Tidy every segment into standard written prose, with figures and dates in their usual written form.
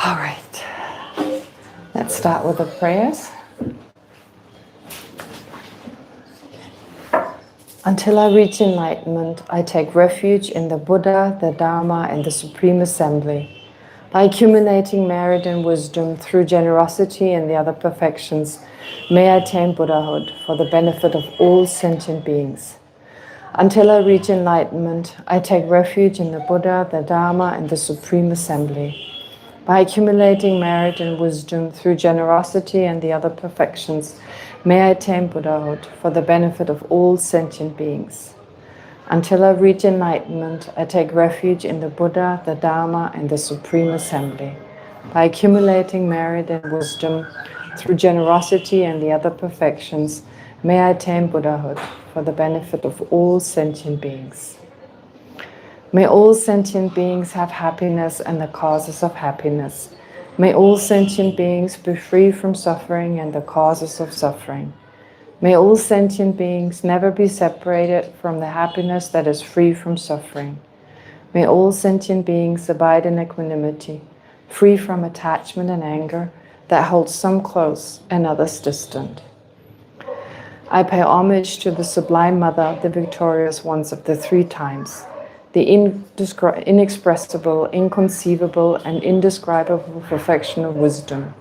All right, let's start with the prayers. Until I reach enlightenment, I take refuge in the Buddha, the Dharma, and the Supreme Assembly. By accumulating merit and wisdom through generosity and the other perfections, may I attain Buddhahood for the benefit of all sentient beings. Until I reach enlightenment, I take refuge in the Buddha, the Dharma, and the Supreme Assembly. By accumulating merit and wisdom through generosity and the other perfections, may I attain Buddhahood for the benefit of all sentient beings. Until I reach enlightenment, I take refuge in the Buddha, the Dharma, and the Supreme Assembly. By accumulating merit and wisdom through generosity and the other perfections, may I attain Buddhahood for the benefit of all sentient beings. May all sentient beings have happiness and the causes of happiness. May all sentient beings be free from suffering and the causes of suffering. May all sentient beings never be separated from the happiness that is free from suffering. May all sentient beings abide in equanimity, free from attachment and anger that holds some close and others distant. I pay homage to the Sublime Mother, the victorious ones of the three times, the inexpressible, inconceivable, and indescribable perfection of wisdom,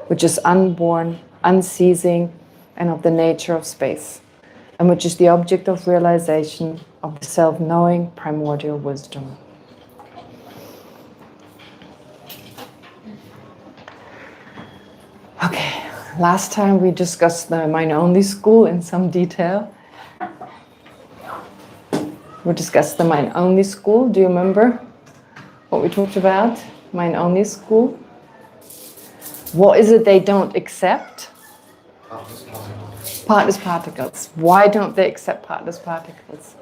which is unborn, unceasing, and of the nature of space, and which is the object of realization of the self-knowing primordial wisdom. Okay, last time we discussed the mind-only school in some detail. We discussed the mind-only school. Do you remember what we talked about? Mind-only school. What is it they don't accept? Partless particles. Why don't they accept partless particles?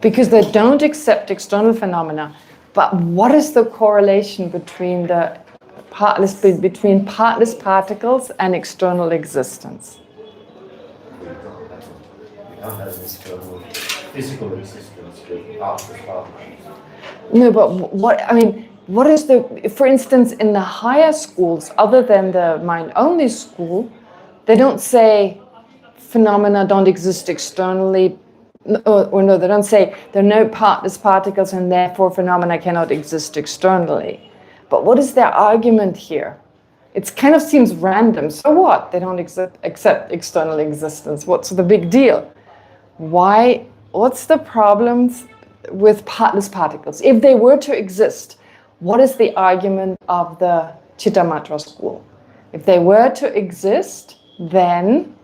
Because they don't accept external phenomena. But what is the correlation between between partless particles and external existence? Physical existence with partless particles. No, but what is for instance, in the higher schools, other than the mind-only school, they don't say phenomena don't exist externally, or no, they don't say there are no partless particles and therefore phenomena cannot exist externally. But what is their argument here? It kind of seems random. So what? They don't accept external existence. What's the big deal? Why? What's the problems with partless particles? If they were to exist, what is the argument of the Chittamatra school? If they were to exist, then...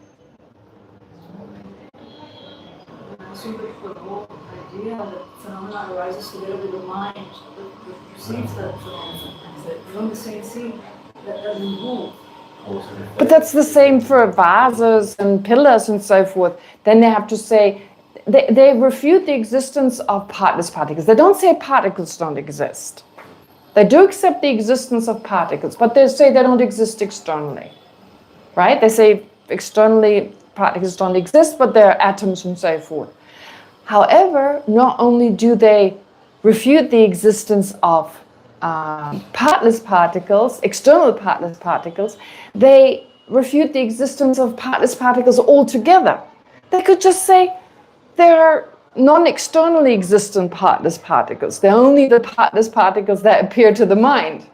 So the whole idea that phenomena arises together with the mind that perceives that phenomenon. From the same thing that doesn't move. But that's the same for vases and pillars and so forth. Then they have to say, they refute the existence of partless particles. They don't say particles don't exist. They do accept the existence of particles, but they say they don't exist externally. Right? They say externally particles don't exist, but they're atoms and so forth. However, not only do they refute the existence of partless particles, external partless particles, they refute the existence of partless particles altogether. They could just say there are non-externally existent partless particles. They're only the partless particles that appear to the mind.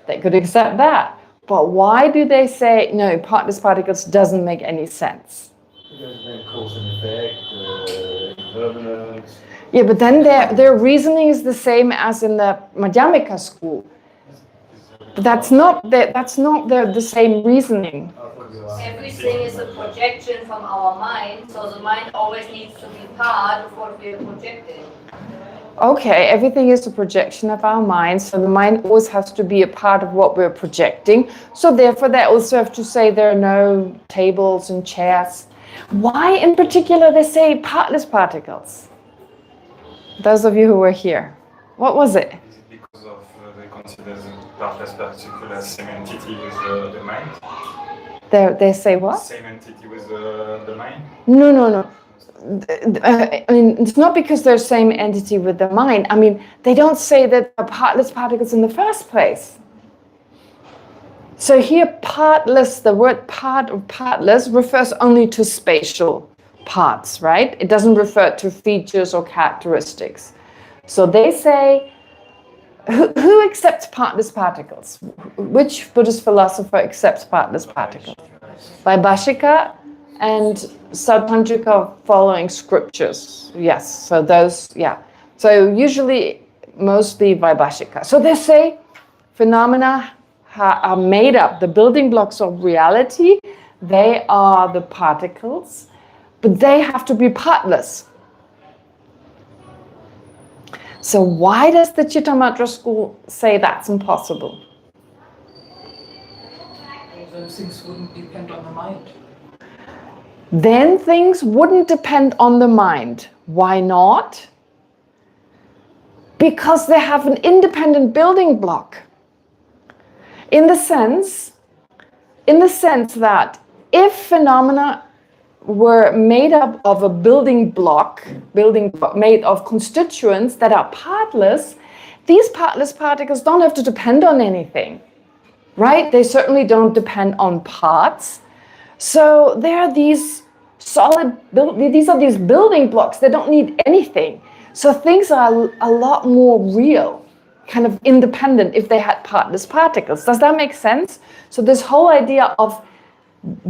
They could accept that. But why do they say, no, partless particles doesn't make any sense? Because then cause and effect, impermanence. Yeah, but then their reasoning is the same as in the Madhyamika school. But that's not the same reasoning. Everything is a projection from our mind, so the mind always needs to be part of what we are projecting. Okay, everything is a projection of our mind, so the mind always has to be a part of what we're projecting. So therefore they also have to say there are no tables and chairs. Why in particular they say partless particles? Those of you who were here, what was it? Is it because of they consider the partless particle as same entity with the mind? They say what? Same entity with the mind? No. I mean, it's not because they're same entity with the mind. I mean, they don't say that they're partless particles in the first place. So here, partless, the word part or partless refers only to spatial parts, right? It doesn't refer to features or characteristics. So they say, who accepts partless particles? Which Buddhist philosopher accepts partless particles? Vaibhashika and Sautrantika following scriptures. Yes, so those, yeah. So usually, mostly Vaibhashika. So they say phenomena are made up, the building blocks of reality, they are the particles, but they have to be partless. So why does the Chittamatra school say that's impossible? Those things wouldn't depend on the mind. Then things wouldn't depend on the mind. Why not? Because they have an independent building block. In the sense that if phenomena were made up of a building block made of constituents that are partless, these partless particles don't have to depend on anything, right? They certainly don't depend on parts. So there are these these building blocks that don't need anything. So things are a lot more real, kind of independent if they had partless particles. Does that make sense? So this whole idea of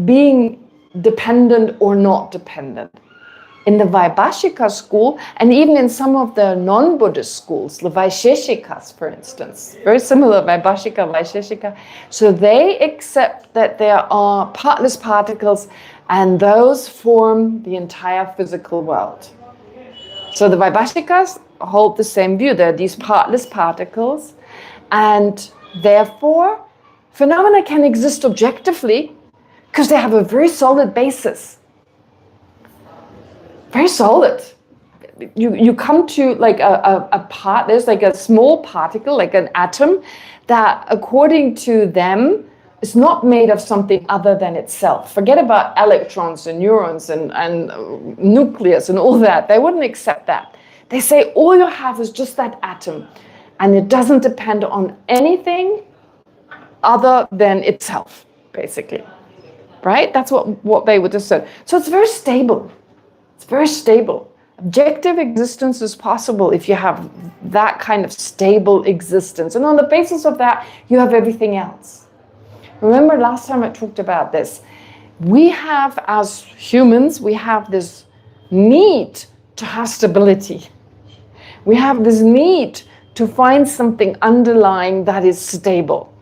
being dependent or not dependent. In the Vaibhashika school, and even in some of the non-Buddhist schools, the Vaisheshikas, for instance, very similar, Vaibhashika, Vaisheshika, so they accept that there are partless particles and those form the entire physical world. So the Vaibhashikas hold the same view. There are these partless particles, and therefore phenomena can exist objectively because they have a very solid basis. Very solid. You come to like a part, there's like a small particle, like an atom, that according to them is not made of something other than itself. Forget about electrons and neurons and nucleus and all that. They wouldn't accept that. They say all you have is just that atom, and it doesn't depend on anything other than itself, basically. Right? That's what they would assert. So it's very stable. It's very stable. Objective existence is possible if you have that kind of stable existence. And on the basis of that, you have everything else. Remember last time I talked about this. We have, as humans, we have this need to have stability. We have this need to find something underlying that is stable.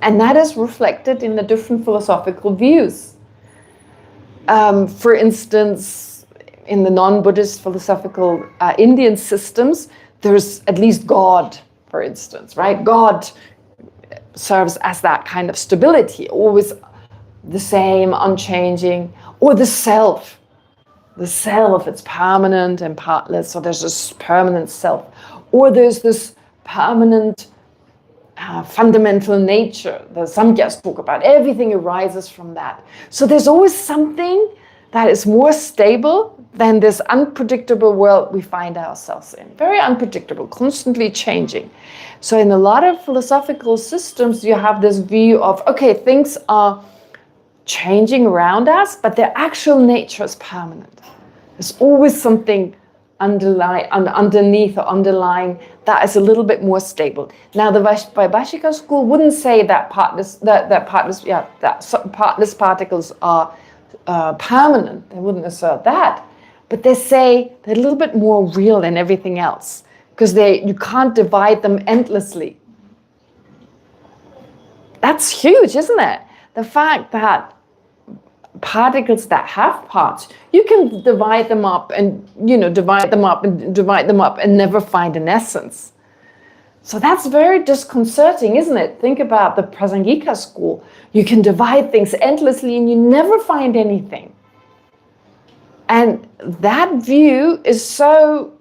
And that is reflected in the different philosophical views. For instance, in the non-Buddhist philosophical Indian systems, there's at least God, for instance, right? God serves as that kind of stability, always the same, unchanging, or the self. The self, it's permanent and partless, so there's this permanent self. Or there's this permanent fundamental nature. The Samkhya's talk about everything arises from that. So there's always something that is more stable than this unpredictable world we find ourselves in. Very unpredictable, constantly changing. So in a lot of philosophical systems, you have this view of, okay, things are changing around us, but their actual nature is permanent. There's always something underneath or underlying that is a little bit more stable. Now, the Vaibhashika school wouldn't say that partless particles are permanent. They wouldn't assert that, but they say they're a little bit more real than everything else because you can't divide them endlessly. That's huge, isn't it? The fact that particles that have parts, you can divide them up and divide them up and never find an essence. So that's very disconcerting, isn't it? Think about the Prasangika school. You can divide things endlessly and you never find anything. And that view is so,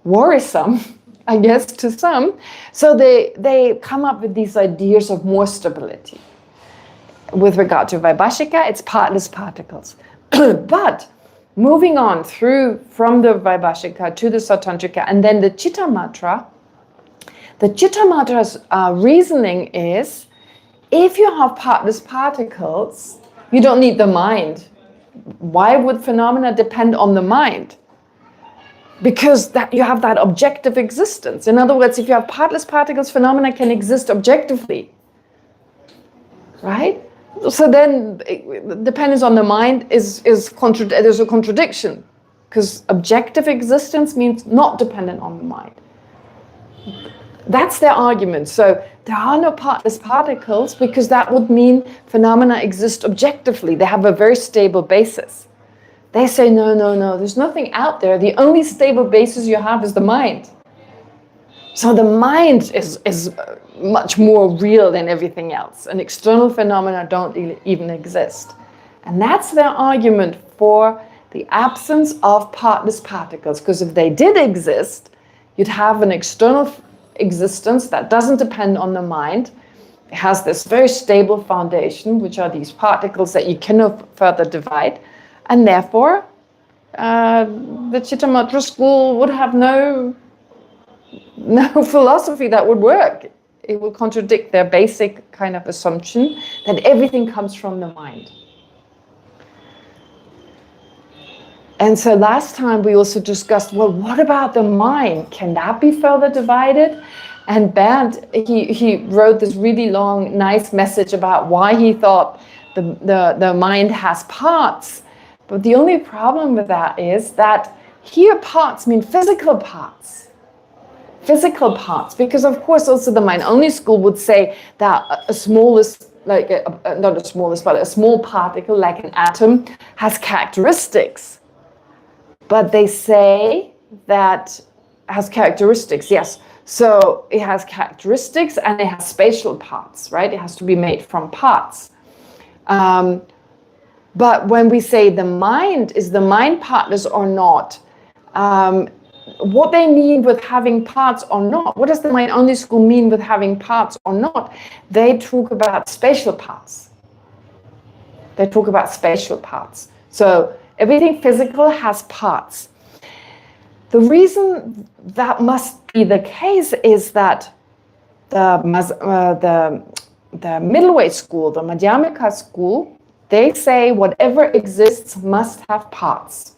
worrisome, I guess, to some. So they come up with these ideas of more stability. with regard to Vaibhashika, it's partless particles. But moving on from the Vaibhashika to the Sautrantrika and then the Chittamatra, the Chittamatra's reasoning is, if you have partless particles, you don't need the mind. Why would phenomena depend on the mind? Because you have that objective existence. In other words, if you have partless particles, phenomena can exist objectively. Right? So then dependence on the mind there's a contradiction, because objective existence means not dependent on the mind. That's their argument. So there are no partless particles because that would mean phenomena exist objectively. They have a very stable basis. They say, no, there's nothing out there. The only stable basis you have is the mind. So the mind is much more real than everything else. And external phenomena don't even exist. And that's their argument for the absence of partless particles. Because if they did exist, you'd have an external existence that doesn't depend on the mind. It has this very stable foundation, which are these particles that you cannot further divide. And therefore, the Chittamatra school would have no philosophy that would work. It would contradict their basic kind of assumption that everything comes from the mind. And so last time we also discussed, well, what about the mind? Can that be further divided? And Bernd, he wrote this really long, nice message about why he thought the mind has parts. But the only problem with that is that here parts mean physical parts. Physical parts, because of course also the mind-only school would say that a smallest, like not the smallest, but a small particle like an atom has characteristics. But they say that has characteristics, yes. So it has characteristics and it has spatial parts, right? It has to be made from parts. But when we say the mind, is the mind partless or not? What they mean with having parts or not, what does the mind-only school mean with having parts or not? They talk about spatial parts. They talk about spatial parts. So everything physical has parts. The reason that must be the case is that the middle way school, the Madhyamika school, they say whatever exists must have parts.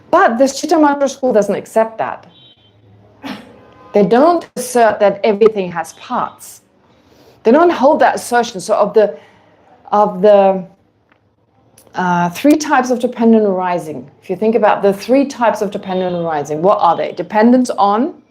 But the Chittamatra school doesn't accept that. They don't assert that everything has parts. They don't hold that assertion. So of the three types of dependent arising, if you think about the three types of dependent arising, what are they? Dependence on?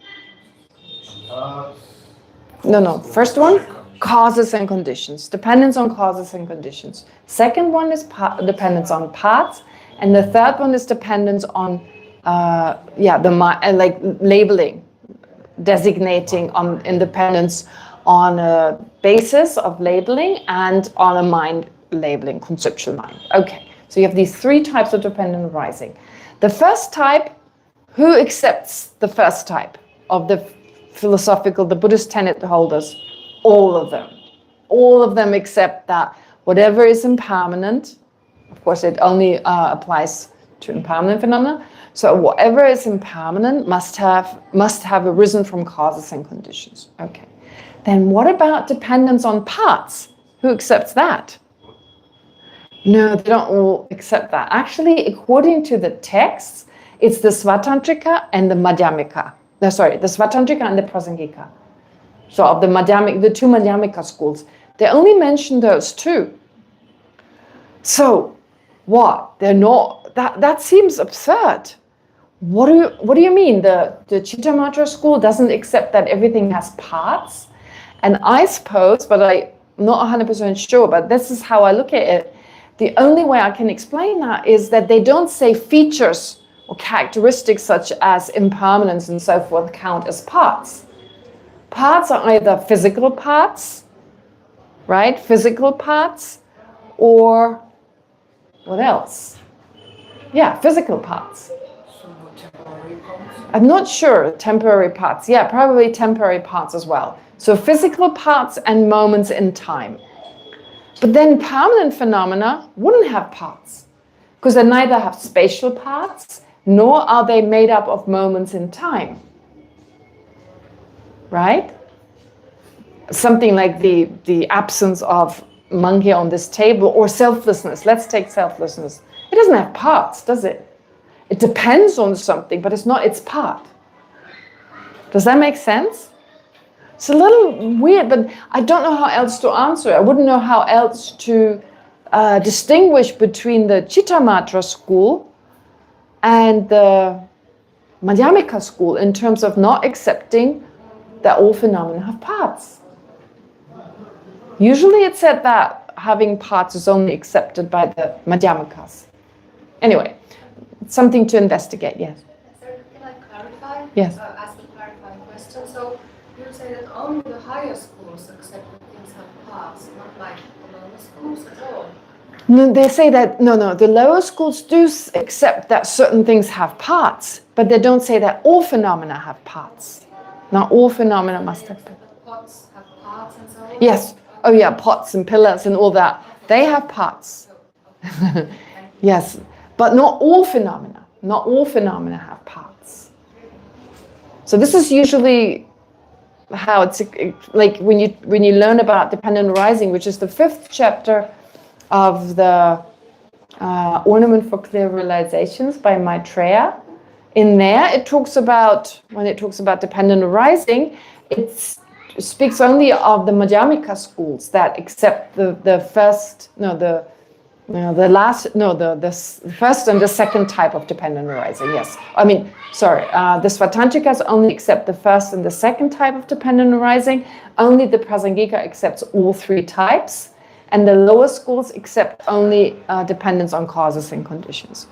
No. First one, causes and conditions. Dependence on causes and conditions. Second one is dependence on parts. And the third one is dependence on, like labeling, designating on independence on a basis of labeling and on a mind labeling, conceptual mind. Okay, so you have these three types of dependent arising. The first type, who accepts the first type of the Buddhist tenet holders? All of them. All of them accept that whatever is impermanent, of course it only applies to impermanent phenomena, so whatever is impermanent must have arisen from causes and conditions. Okay. Then what about dependence on parts? Who accepts that? No, they don't all accept that. Actually, according to the texts, it's the Svatantrika and the Madhyamika. No, sorry, the Svatantrika and the Prasangika. So of the two Madhyamika schools, they only mention those two. So what? They're not. That seems absurd. What do you mean? The Chittamatra school doesn't accept that everything has parts? And I suppose, but I'm not 100% sure, but this is how I look at it. The only way I can explain that is that they don't say features or characteristics such as impermanence and so forth count as parts. Parts are either physical parts, right? Physical parts, or what else? Yeah, physical parts. I'm not sure, temporary parts. Yeah, probably temporary parts as well. So physical parts and moments in time. But then permanent phenomena wouldn't have parts, because they neither have spatial parts, nor are they made up of moments in time. Right? Something like the absence of monkey on this table, or selflessness. Let's take selflessness. It doesn't have parts, does it? It depends on something, but it's not its part. Does that make sense? It's a little weird, but I don't know how else to answer it. I wouldn't know how else to distinguish between the Chittamatra school and the Madhyamika school in terms of not accepting that all phenomena have parts. Usually it's said that having parts is only accepted by the Madhyamikas. Anyway, it's something to investigate, yes. Sir, can I clarify? Yes. Ask a clarifying question. So you say that only the higher schools accept that things have parts, not like the lower schools at all? No, they say that, no, the lower schools do accept that certain things have parts, but they don't say that all phenomena have parts. Not all phenomena must have parts. The pots have parts and so on? Yes. Oh yeah, pots and pillars and all that. They have parts. Yes. But not all phenomena. Not all phenomena have parts. So this is usually how it's like when you learn about dependent arising, which is the 5th chapter of the Ornament for Clear Realizations by Maitreya. In there, it talks about, when it talks about dependent arising, it speaks only of the Madhyamika schools that accept the first and the second type of dependent arising. Yes, I mean, sorry, the Svatantrikas only accept the first and the second type of dependent arising. Only the Prasangika accepts all 3 types, and the lower schools accept only dependence on causes and conditions.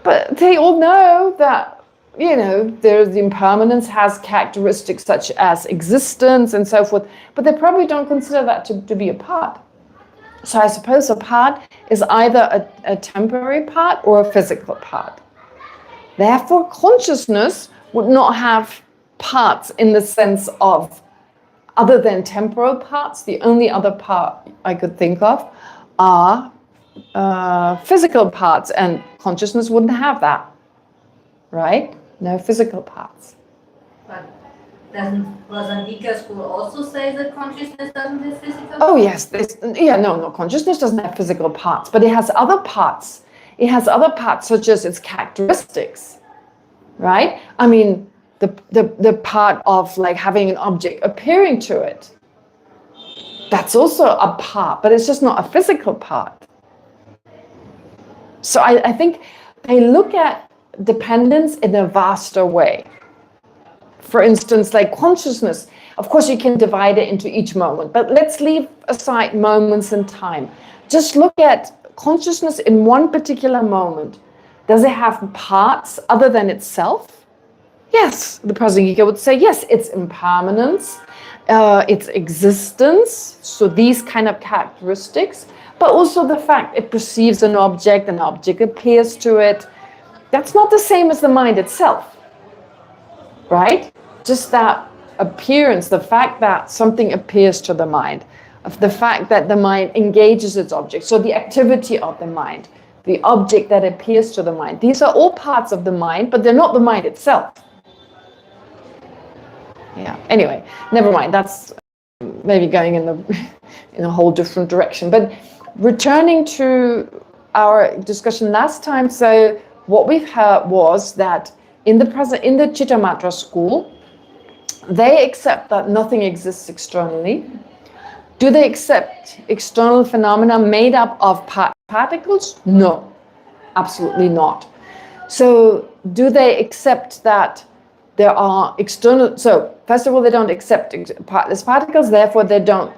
But they all know that, the impermanence has characteristics such as existence and so forth, but they probably don't consider that to be a part. So I suppose a part is either a temporary part or a physical part. Therefore, consciousness would not have parts in the sense of, other than temporal parts, the only other part I could think of are physical parts, and consciousness wouldn't have that, right? No physical parts. But doesn't Prasangika school also say that consciousness doesn't have physical parts? Oh yes, no, consciousness doesn't have physical parts, but it has other parts. It has other parts such as its characteristics, right? I mean, the part of like having an object appearing to it, that's also a part, but it's just not a physical part. So I think they look at dependence in a vaster way. For instance, like consciousness, of course you can divide it into each moment, but let's leave aside moments in time. Just look at consciousness in one particular moment. Does it have parts other than itself? Yes, the Prasangika would say yes, its impermanence, its existence, so these kind of characteristics, but also the fact it perceives an object appears to it. That's not the same as the mind itself, right? Just that appearance, the fact that something appears to the mind, of the fact that the mind engages its object, so the activity of the mind, the object that appears to the mind, these are all parts of the mind, but they're not the mind itself. Yeah, anyway, never mind, that's maybe going in a whole different direction. But returning to our discussion last time, so what we've heard was that in the Chittamatra school, they accept that nothing exists externally. Do they accept external phenomena made up of particles? No, absolutely not. So do they accept that there are external, so first of all, they don't accept partless particles, therefore they don't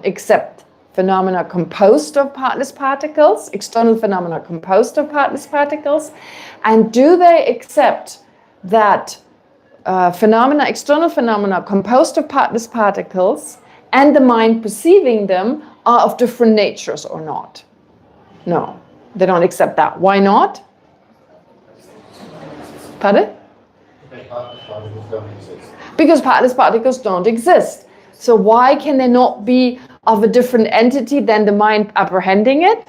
accept phenomena composed of partless particles, external phenomena composed of partless particles. And do they accept that external phenomena composed of partless particles and the mind perceiving them are of different natures or not? No, they don't accept that. Why not? Pardon? Particles don't exist. Because partless particles don't exist. So why can there not be of a different entity than the mind apprehending it?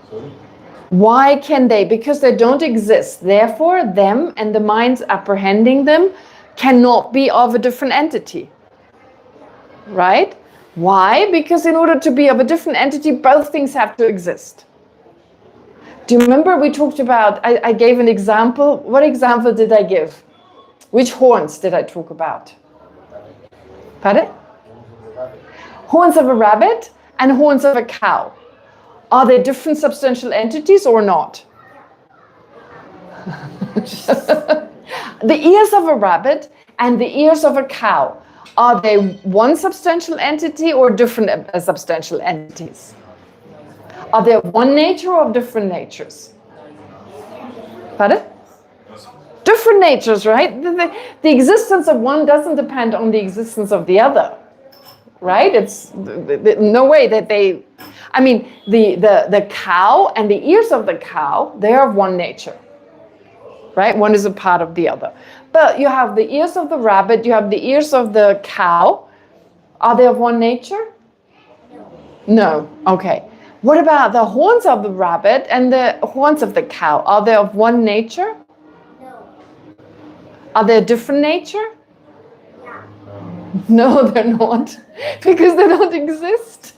Sorry? Why can they? Because they don't exist. Therefore, them and the minds apprehending them cannot be of a different entity. Right? Why? Because in order to be of a different entity, both things have to exist. Do you remember we talked about, I gave an example. What example did I give? Which horns did I talk about? Pardon? Horns of a rabbit and horns of a cow. Are they different substantial entities or not? The ears of a rabbit and the ears of a cow, are they one substantial entity or different substantial entities? Are they of one nature or of different natures? Pardon? Different natures, right? The existence of one doesn't depend on the existence of the other, right? It's no way that they, I mean, the cow and the ears of the cow, they are of one nature, right? One is a part of the other. But you have the ears of the rabbit, you have the ears of the cow. Are they of one nature? No. Okay. What about the horns of the rabbit and the horns of the cow? Are they of one nature? No. Are they a different nature? No, they're not, because they don't exist.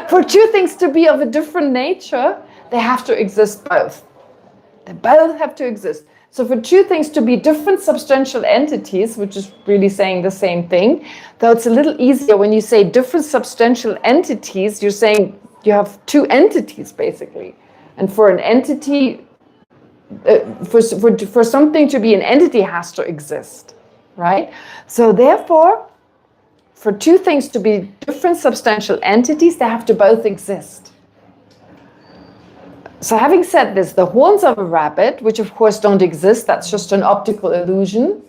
For two things to be of a different nature, they have to exist both. They both have to exist. So for two things to be different substantial entities, which is really saying the same thing, though it's a little easier when you say different substantial entities, you're saying you have two entities basically. And for an entity, for something to be an entity has to exist, right? So therefore, for two things to be different substantial entities, they have to both exist. So having said this, the horns of a rabbit, which of course don't exist, that's just an optical illusion.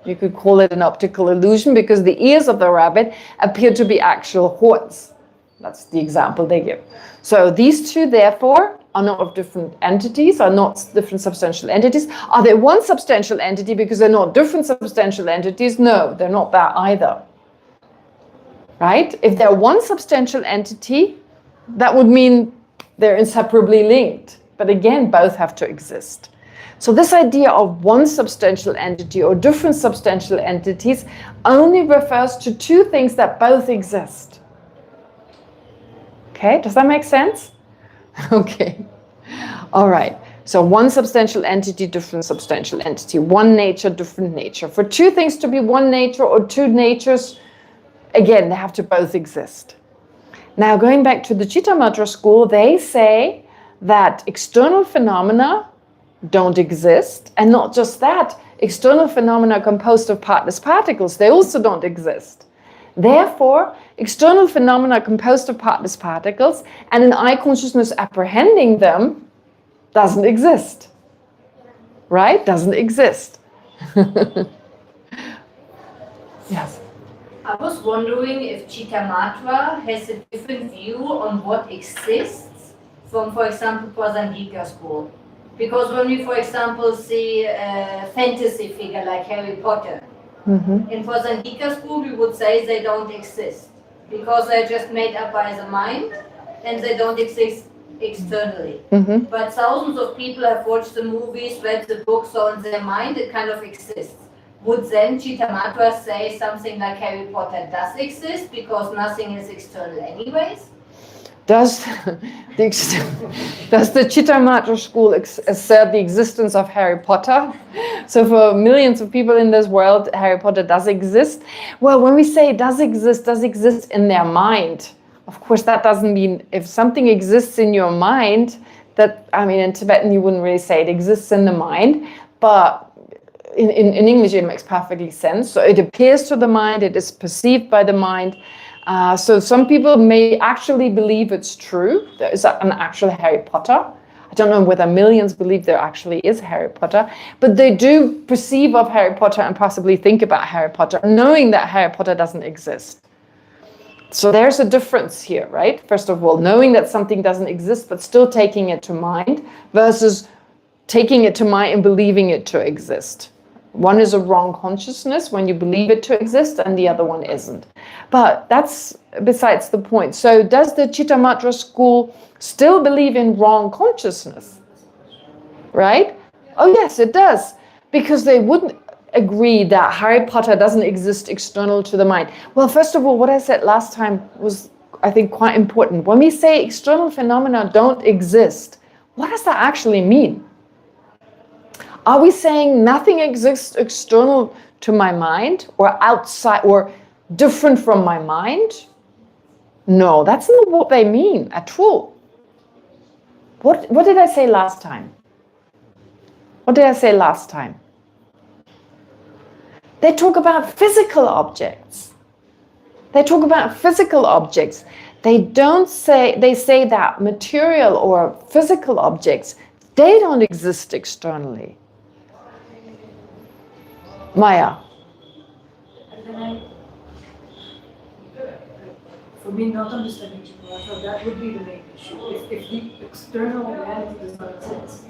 You could call it an optical illusion because the ears of the rabbit appear to be actual horns. That's the example they give. So these two, therefore, are not of different entities, are not different substantial entities. Are they one substantial entity because they're not different substantial entities? No, they're not that either. Right? If they're one substantial entity, that would mean they're inseparably linked. But again, both have to exist. So this idea of one substantial entity or different substantial entities only refers to two things that both exist. Okay, does that make sense? Okay, all right. So one substantial entity, different substantial entity. One nature, different nature. For two things to be one nature or two natures, again, they have to both exist. Now, going back to the Chittamatra school, they say that external phenomena don't exist. And not just that, external phenomena composed of partless particles, they also don't exist. Therefore, external phenomena composed of partless particles and an I consciousness apprehending them doesn't exist. Right? Doesn't exist. Yes. I was wondering if Chittamatra has a different view on what exists from, for example, Prasangika school. Because when we, for example, see a fantasy figure like Harry Potter, in Prasangika school we would say they don't exist because they're just made up by the mind and they don't exist externally. But thousands of people have watched the movies, read the books, so in their mind it kind of exists. Would then Chittamatra say something like Harry Potter does exist because nothing is external anyways? Does the Chittamatra school assert the existence of Harry Potter? So for millions of people in this world, Harry Potter does exist. Well, when we say it does exist in their mind. Of course, that doesn't mean if something exists in your mind, that, I mean, in Tibetan you wouldn't really say it exists in the mind, but in English it makes perfectly sense. So it appears to the mind, it is perceived by the mind. So some people may actually believe it's true. There is an actual Harry Potter. I don't know whether millions believe there actually is Harry Potter, but they do perceive of Harry Potter and possibly think about Harry Potter, knowing that Harry Potter doesn't exist. So there's a difference here, right? First of all, knowing that something doesn't exist, but still taking it to mind versus taking it to mind and believing it to exist. One is a wrong consciousness when you believe it to exist, and the other one isn't. But that's besides the point. So does the Chittamatra school still believe in wrong consciousness? Right? Oh yes, it does. Because they wouldn't agree that Harry Potter doesn't exist external to the mind. Well, first of all, what I said last time was, I think, quite important. When we say external phenomena don't exist, what does that actually mean? Are we saying nothing exists external to my mind or outside or different from my mind? No, that's not what they mean at all. What did I say last time? What did I say last time? They talk about physical objects. They talk about physical objects. They say that material or physical objects, they don't exist externally. Maya. And then for me, not understanding Chittamatra, that would be the main issue. If the external reality does not exist,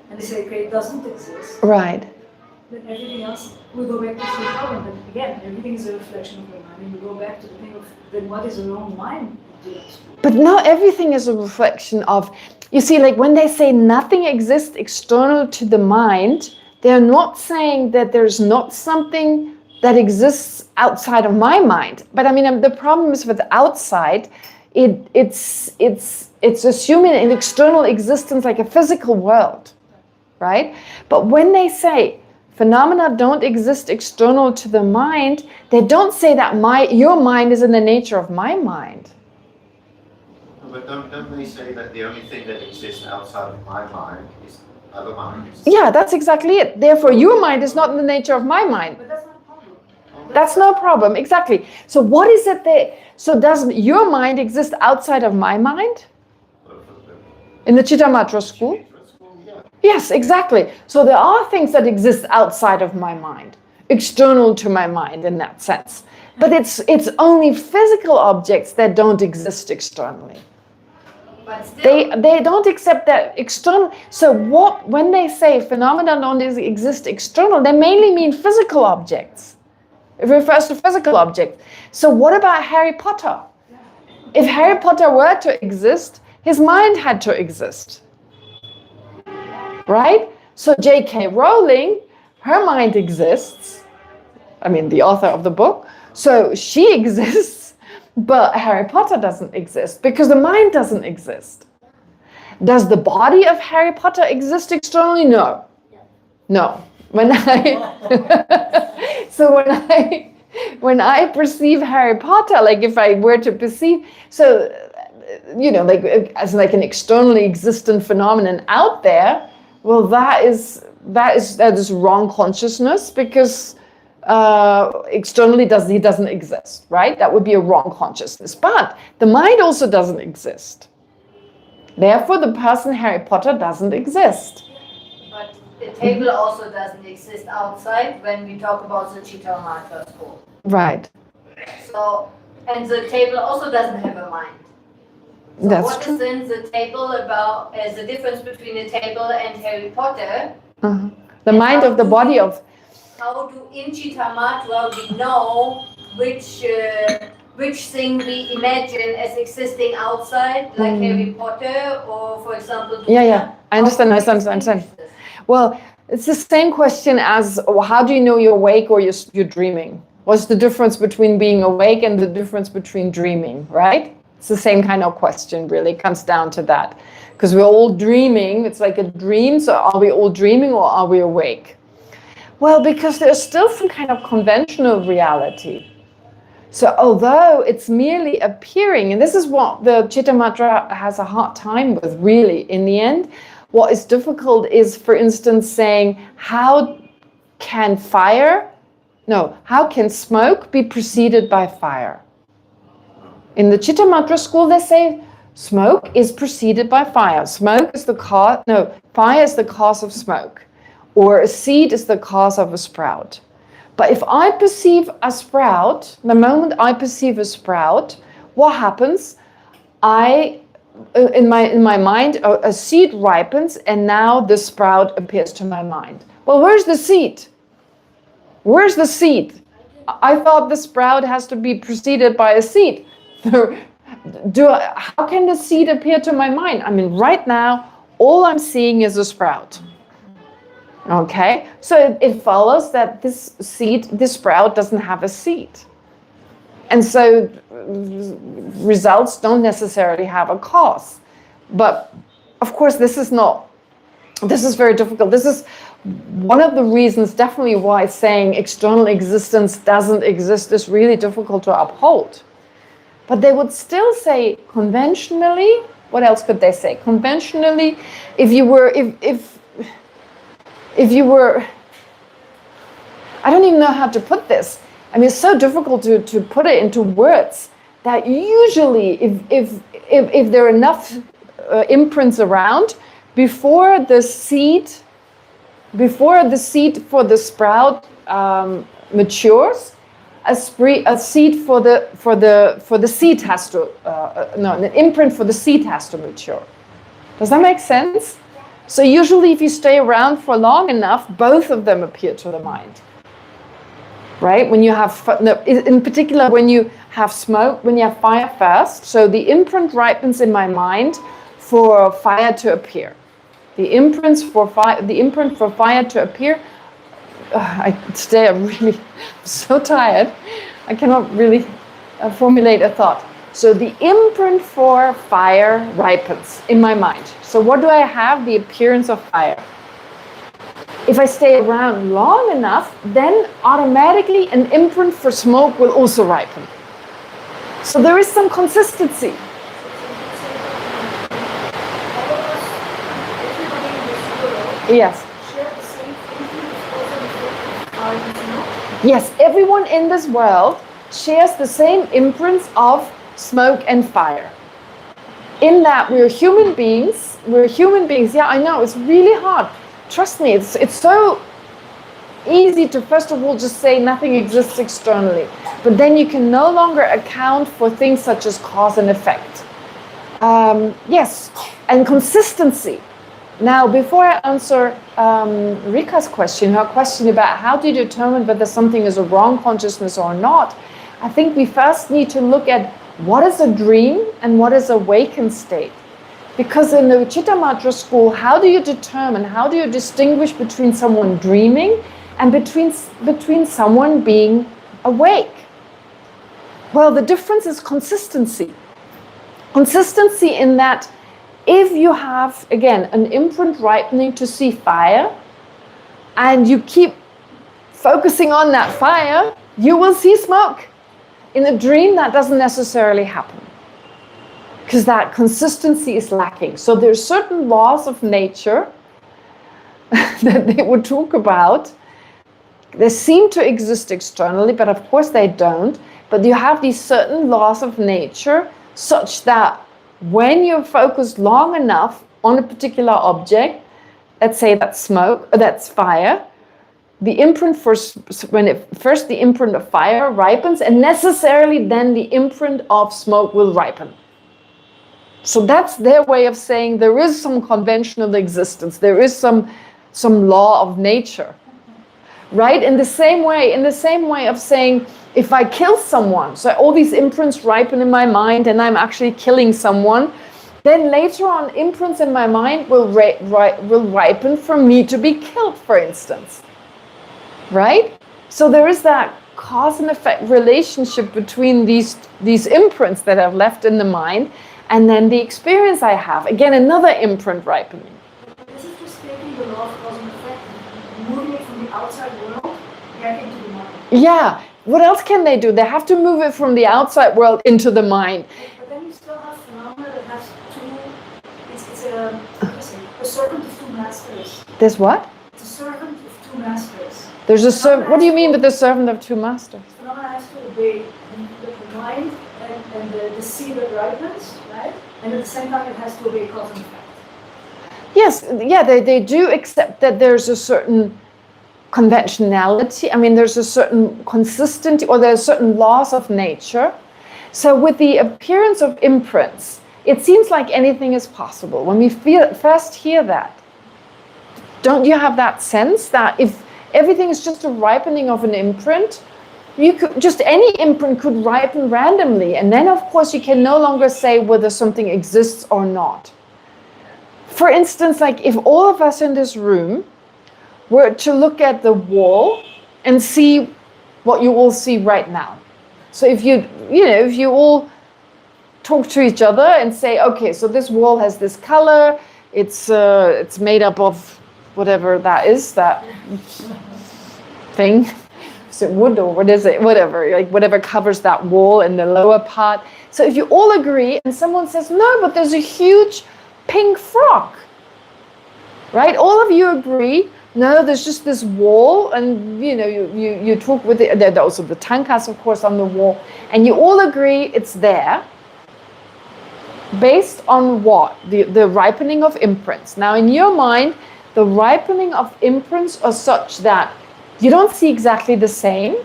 and they say, okay, it doesn't exist, Right. then everything else will go back to the same problem. But again, everything is a reflection of our mind, and we go back to the thing of then what is our own mind doing? But not everything is a reflection of, you see, like when they say nothing exists external to the mind, they're not saying that there's not something that exists outside of my mind. But I mean, the problem is with outside, it's assuming an external existence like a physical world, right? But when they say phenomena don't exist external to the mind, they don't say that your mind is in the nature of my mind. But don't they say that the only thing that exists outside of my mind is other minds? Yeah, that's exactly it. Therefore, your mind is not in the nature of my mind. But that's not a problem. That's no problem, exactly. So what is it there? So does your mind exist outside of my mind? In the Chittamatra school? Yes, exactly. So there are things that exist outside of my mind, external to my mind in that sense. But it's only physical objects that don't exist externally. But still, They don't accept that external. So when they say phenomena don't exist external, they mainly mean physical objects. It refers to physical objects. So what about Harry Potter? If Harry Potter were to exist, his mind had to exist. Right? So J.K. Rowling, her mind exists. I mean, the author of the book. So she exists, but Harry Potter doesn't exist because the mind doesn't exist. Does the body of Harry Potter exist externally? No. No. When I perceive Harry Potter, like if I were to perceive, so like as like an externally existent phenomenon out there, well, that is wrong consciousness because externally he doesn't exist, right? That would be a wrong consciousness. But the mind also doesn't exist. Therefore, the person Harry Potter doesn't exist. but the table also doesn't exist outside when we talk about the Chittamatra school. Right. So, and the table also doesn't have a mind. So That's what true. is then the table about as the difference between the table and Harry Potter? The mind of the body of... How do in Chittamatra we know which thing we imagine as existing outside, like Harry Potter or, for example, Yeah. I understand. How do we distinguish this? Well, it's the same question as how do you know you're awake or you're dreaming? What's the difference between being awake and the difference between dreaming, right? It's the same kind of question, really. It comes down to that. Because we're all dreaming. It's like a dream. So are we all dreaming or are we awake? Well, because there's still some kind of conventional reality. So although it's merely appearing, and this is what the Chittamatra has a hard time with, really, in the end, what is difficult is, for instance, saying, how can smoke be preceded by fire? In the Chittamatra school, they say smoke is preceded by fire. Fire is the cause of smoke. Or a seed is the cause of a sprout. But if I perceive a sprout, the moment I perceive a sprout, what happens? In my mind, a seed ripens, and now the sprout appears to my mind. Well, where's the seed? Where's the seed? I thought the sprout has to be preceded by a seed. How can the seed appear to my mind? I mean, right now, all I'm seeing is a sprout. Okay, so it follows that this sprout doesn't have a seed. And so results don't necessarily have a cause. But of course, this is very difficult. This is one of the reasons definitely why saying external existence doesn't exist is really difficult to uphold. But they would still say conventionally, what else could they say? Conventionally, if you were, I don't even know how to put this. I mean, it's so difficult to put it into words that usually if there are enough imprints around, before the seed for the sprout matures, a seed for the seed has to an imprint for the seed has to mature. Does that make sense? So usually, if you stay around for long enough, both of them appear to the mind. Right? When you have, in particular, when you have smoke, when you have fire first, so the imprint ripens in my mind for fire to appear. The imprint for fire to appear. Today I'm really so tired. I cannot really formulate a thought. So the imprint for fire ripens in my mind. So what do I have? The appearance of fire. If I stay around long enough, then automatically an imprint for smoke will also ripen. So there is some consistency. Yes. Yes, everyone in this world shares the same imprints of smoke and fire. In that we're human beings. Yeah, I know, it's really hard. Trust me, it's so easy to first of all just say nothing exists externally. But then you can no longer account for things such as cause and effect. Yes, and consistency. Now, before I answer Rika's question, her question about how do you determine whether something is a wrong consciousness or not, I think we first need to look at what is a dream and what is a awakened state. Because in the Chittamatra school, how do you distinguish between someone dreaming and between someone being awake? Well, the difference is consistency. Consistency in that if you have, again, an imprint ripening to see fire, and you keep focusing on that fire, you will see smoke. In a dream, that doesn't necessarily happen, because that consistency is lacking. So there's certain laws of nature that they would talk about. They seem to exist externally, but of course they don't. But you have these certain laws of nature such that when you're focused long enough on a particular object, let's say that's smoke, or that's fire, the imprint the imprint of fire ripens, and necessarily then the imprint of smoke will ripen. So that's their way of saying there is some conventional existence, there is some law of nature, right? In the same way of saying, if I kill someone, so all these imprints ripen in my mind and I'm actually killing someone, then later on imprints in my mind will ripen for me to be killed, for instance, right? So there is that cause and effect relationship between these imprints that I've left in the mind and then the experience I have. Again, another imprint ripening. This is just taking the law of cause and effect, moving it from the outside world back into the mind. Yeah. What else can they do? They have to move it from the outside world into the mind. But then you still have phenomena that has it's a servant of two masters. There's what? It's a servant of two masters. There's a servant. What do you mean with the servant of two masters? Phenomena has to obey the mind and the seed that ripens, right? And at the same time, it has to obey cause and effect. Yes, yeah, they do accept that there's a certain conventionality. I mean, there's a certain consistency, or there's certain laws of nature. So with the appearance of imprints, it seems like anything is possible. When we first hear that, don't you have that sense that everything is just a ripening of an imprint. You could just any imprint could ripen randomly, and then of course you can no longer say whether something exists or not. For instance, like if all of us in this room were to look at the wall and see what you all see right now. So if if you all talk to each other and say, okay, so this wall has this color, it's made up of whatever that is, that thing. Is it wood or what is it? Whatever, like whatever covers that wall in the lower part. So if you all agree and someone says, no, but there's a huge pink frog, right? All of you agree, no, there's just this wall, and you talk with it. There's also the tankas, of course, on the wall, and you all agree it's there. Based on what? The ripening of imprints. Now, in your mind, the ripening of imprints are such that you don't see exactly the same.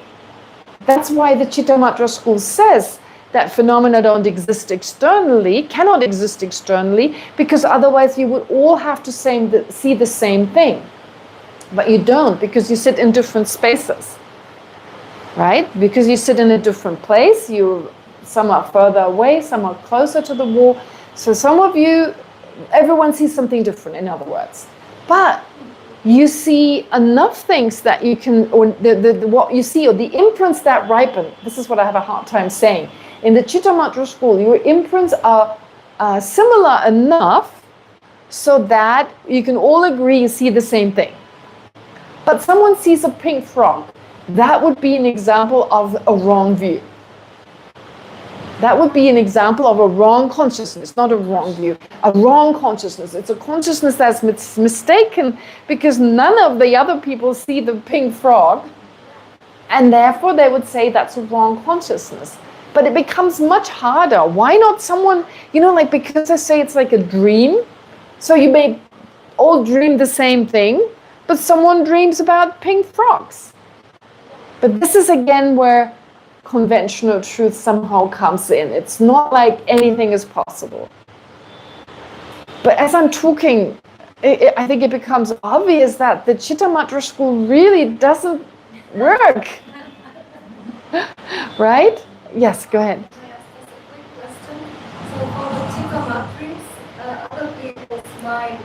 That's why the Chittamatra school says that phenomena don't exist externally, cannot exist externally, because otherwise you would all have to see the same thing. But you don't, because you sit in different spaces, right? Because you sit in a different place, some are further away, some are closer to the wall. So some of you, everyone sees something different, in other words. But you see enough things that you can, or what you see, or the imprints that ripen. This is what I have a hard time saying. In the Chittamatra school, your imprints are similar enough so that you can all agree you see the same thing. But someone sees a pink frog. That would be an example of a wrong view. That would be an example of a wrong consciousness, not a wrong view, a wrong consciousness. It's a consciousness that's mistaken because none of the other people see the pink frog, and therefore they would say that's a wrong consciousness. But it becomes much harder. Why not someone, like because I say it's like a dream, so you may all dream the same thing, but someone dreams about pink frogs. But this is again where conventional truth somehow comes in. It's not like anything is possible. But as I'm talking, I think it becomes obvious that the Chittamatra school really doesn't work. Right? Yes, go ahead. May I ask just a quick question? So for the Chittamatrics, other people's minds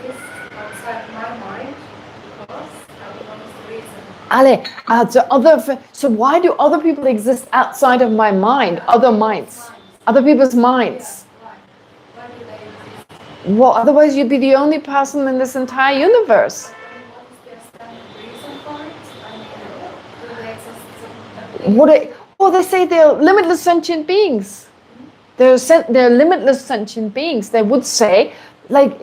exist outside my mind because what is the reason? So why do other people exist outside of my mind? Other minds, other people's minds. Why do they exist? Well, otherwise you'd be the only person in this entire universe. What is their standard reason for it? I mean, do they exist? They say they're limitless sentient beings. They're limitless sentient beings. They would say, like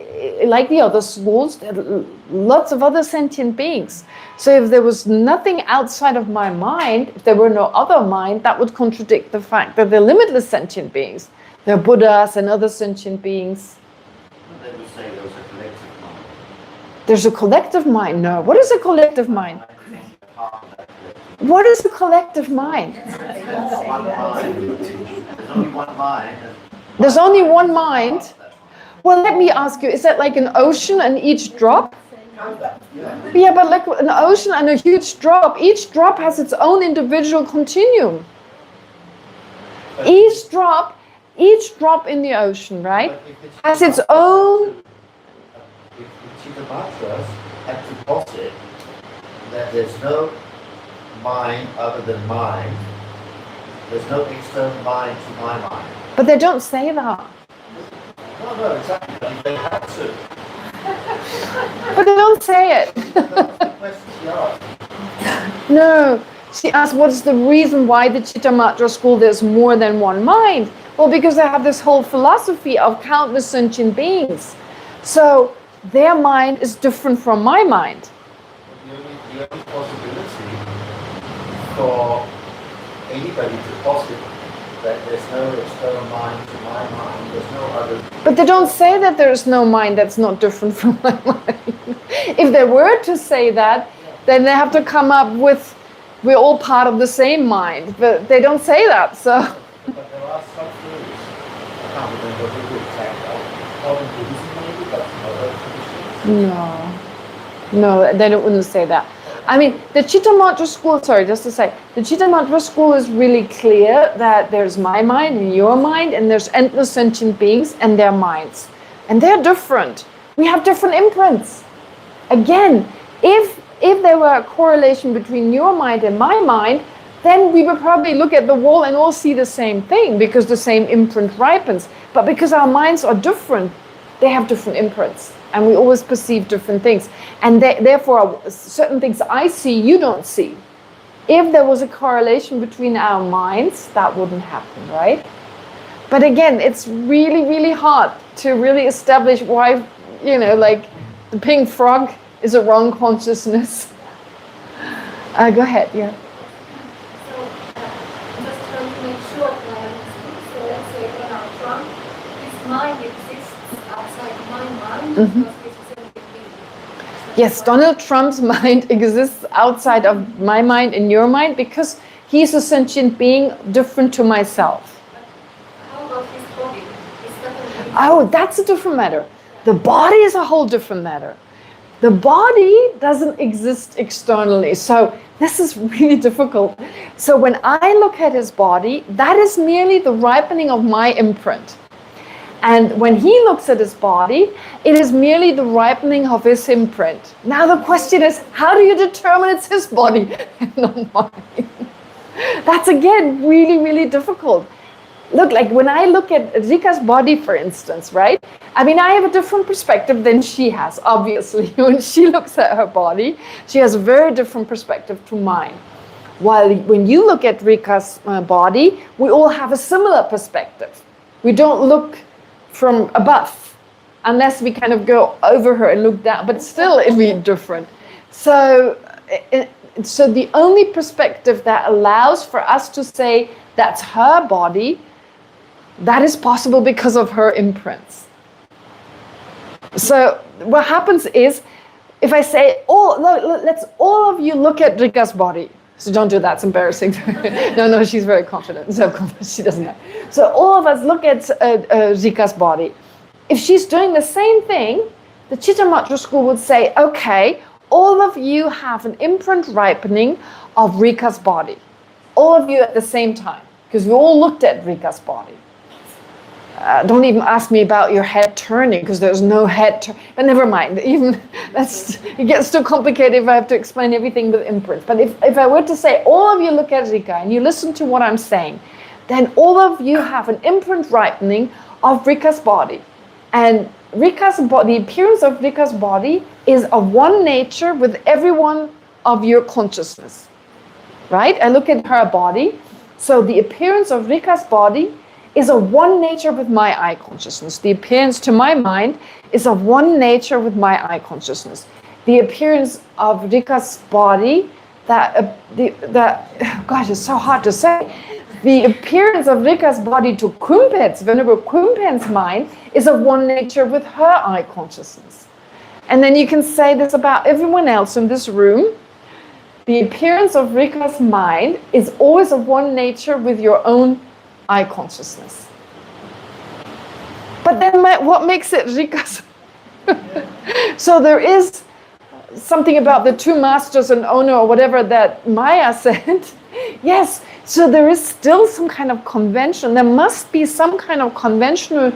the other schools, there are lots of other sentient beings. So if there was nothing outside of my mind, if there were no other mind, that would contradict the fact that they're limitless sentient beings. They're Buddhas and other sentient beings. They would say there was a collective mind. There's a collective mind. No. What is a collective mind? What is a collective mind? One mind. There's only one mind. There's only one mind. Well, let me ask you, is that like an ocean and each drop? Yeah, but like an ocean and a huge drop, each drop has its own individual continuum. Each drop in the ocean, right, has its own. If the Chittamatras had to posit that there's no mind other than mind, there's no external mind to my mind. But they don't say that. No, exactly. But if they had to, But they don't say it. that's the question she asked. No. She asked, what's the reason why the Chittamatra school there's more than one mind? Well, because they have this whole philosophy of countless sentient beings. So their mind is different from my mind. The only possibility for anybody to posit that there's no external mind to my mind, there's no other. But they don't say that there is no mind that's not different from my mind. If they were to say that, then they have to come up with, we're all part of the same mind. But they don't say that, so. But there are some theories. I can't remember who the exact modern Buddhism maybe, but other traditions. No, they wouldn't say that. I mean, the Chittamatra school, sorry, just to say, the Chittamatra school is really clear that there's my mind and your mind, and there's endless sentient beings and their minds. And they're different. We have different imprints. Again, if there were a correlation between your mind and my mind, then we would probably look at the wall and all see the same thing because the same imprint ripens. But because our minds are different, they have different imprints. And we always perceive different things. And therefore, certain things I see, you don't see. If there was a correlation between our minds, that wouldn't happen, right? But again, it's really, really hard to really establish why, like the pink frog is a wrong consciousness. Go ahead, yeah. So, just trying to make sure that I understood. So let's say Donald Trump, his mind exists outside my mind because he's a sentient being. Yes, Donald Trump's mind exists outside of my mind and your mind because he's a sentient being different to myself. How about his body? Is that a real Oh, that's a different matter. The body is a whole different matter. The body doesn't exist externally. So this is really difficult. So when I look at his body, that is merely the ripening of my imprint. And when he looks at his body, it is merely the ripening of his imprint. Now the question is, how do you determine it's his body and not mine? That's again really, really difficult. Look, like when I look at Rika's body, for instance, right? I mean, I have a different perspective than she has, obviously. When she looks at her body, she has a very different perspective to mine. While when you look at Rika's body, we all have a similar perspective. We don't look from above, unless we kind of go over her and look down, but still it'll be different. So the only perspective that allows for us to say that's her body, that is possible because of her imprints. So what happens is, if I say, let's all of you look at Rika's body. So don't do that, it's embarrassing. No, she's very confident, self-confident, she doesn't know. So all of us look at Rika's body. If she's doing the same thing, the Chittamatra school would say, okay, all of you have an imprint ripening of Rika's body. All of you at the same time, because we all looked at Rika's body. Don't even ask me about your head turning, because there's no head turn. But never mind. Even it gets too complicated if I have to explain everything with imprints. But if I were to say, all of you look at Rika and you listen to what I'm saying, then all of you have an imprint ripening of Rika's body. And Rika's body, the appearance of Rika's body is of one nature with every one of your consciousness. Right? I look at her body. So the appearance of Rika's body is of one nature with my eye consciousness. The appearance to my mind is of one nature with my eye consciousness. The appearance of Rika's body, gosh, it's so hard to say. The appearance of Rika's body to Kumpen's, Venerable Kumpen's mind, is of one nature with her eye consciousness. And then you can say this about everyone else in this room. The appearance of Rika's mind is always of one nature with your own eye consciousness. But then what makes it Rika's? So there is something about the two masters and owner or whatever that Maya said. Yes, so there is still some kind of convention. There must be some kind of conventional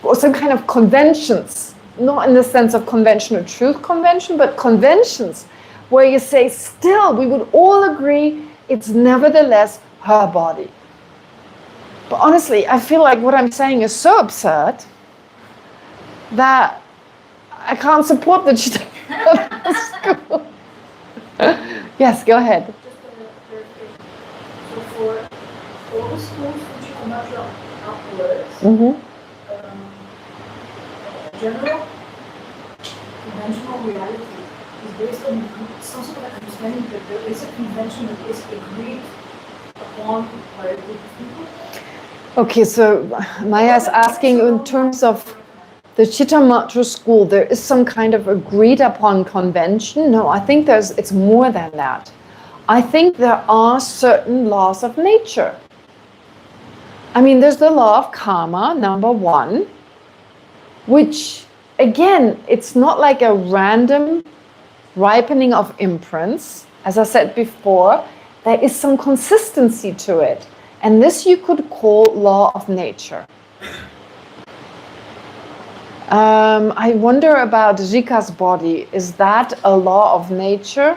or some kind of conventions, not in the sense of conventional truth convention, but conventions where you say still we would all agree it's nevertheless her body. But honestly, I feel like what I'm saying is so absurd that I can't support the school. Yes, go ahead. Just a clarification. So for all the schools from Chittamatra upwards, general conventional reality is based on some sort of understanding that there is a convention that is agreed upon by a group of people. Okay, so Maya is asking in terms of the Chittamatra school, there is some kind of agreed upon convention? No, I think it's more than that. I think there are certain laws of nature. I mean, there's the law of karma, number one, which, again, it's not like a random ripening of imprints, as I said before, there is some consistency to it. And this you could call law of nature. I wonder about Rika's body. Is that a law of nature?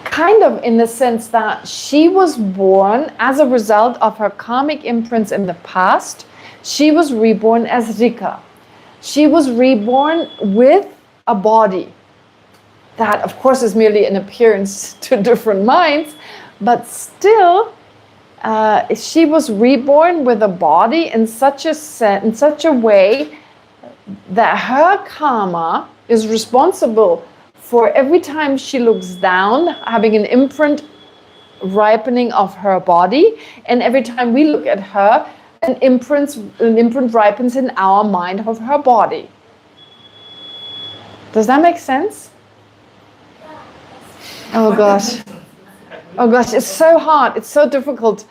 Kind of, in the sense that she was born as a result of her karmic imprints in the past. She was reborn as Rika. She was reborn with a body. That, of course, is merely an appearance to different minds, but still, she was reborn with a body in such a way that her karma is responsible for every time she looks down, having an imprint ripening of her body, and every time we look at her, an imprint ripens in our mind of her body. Does that make sense? Oh gosh. Oh gosh, it's so hard. It's so difficult.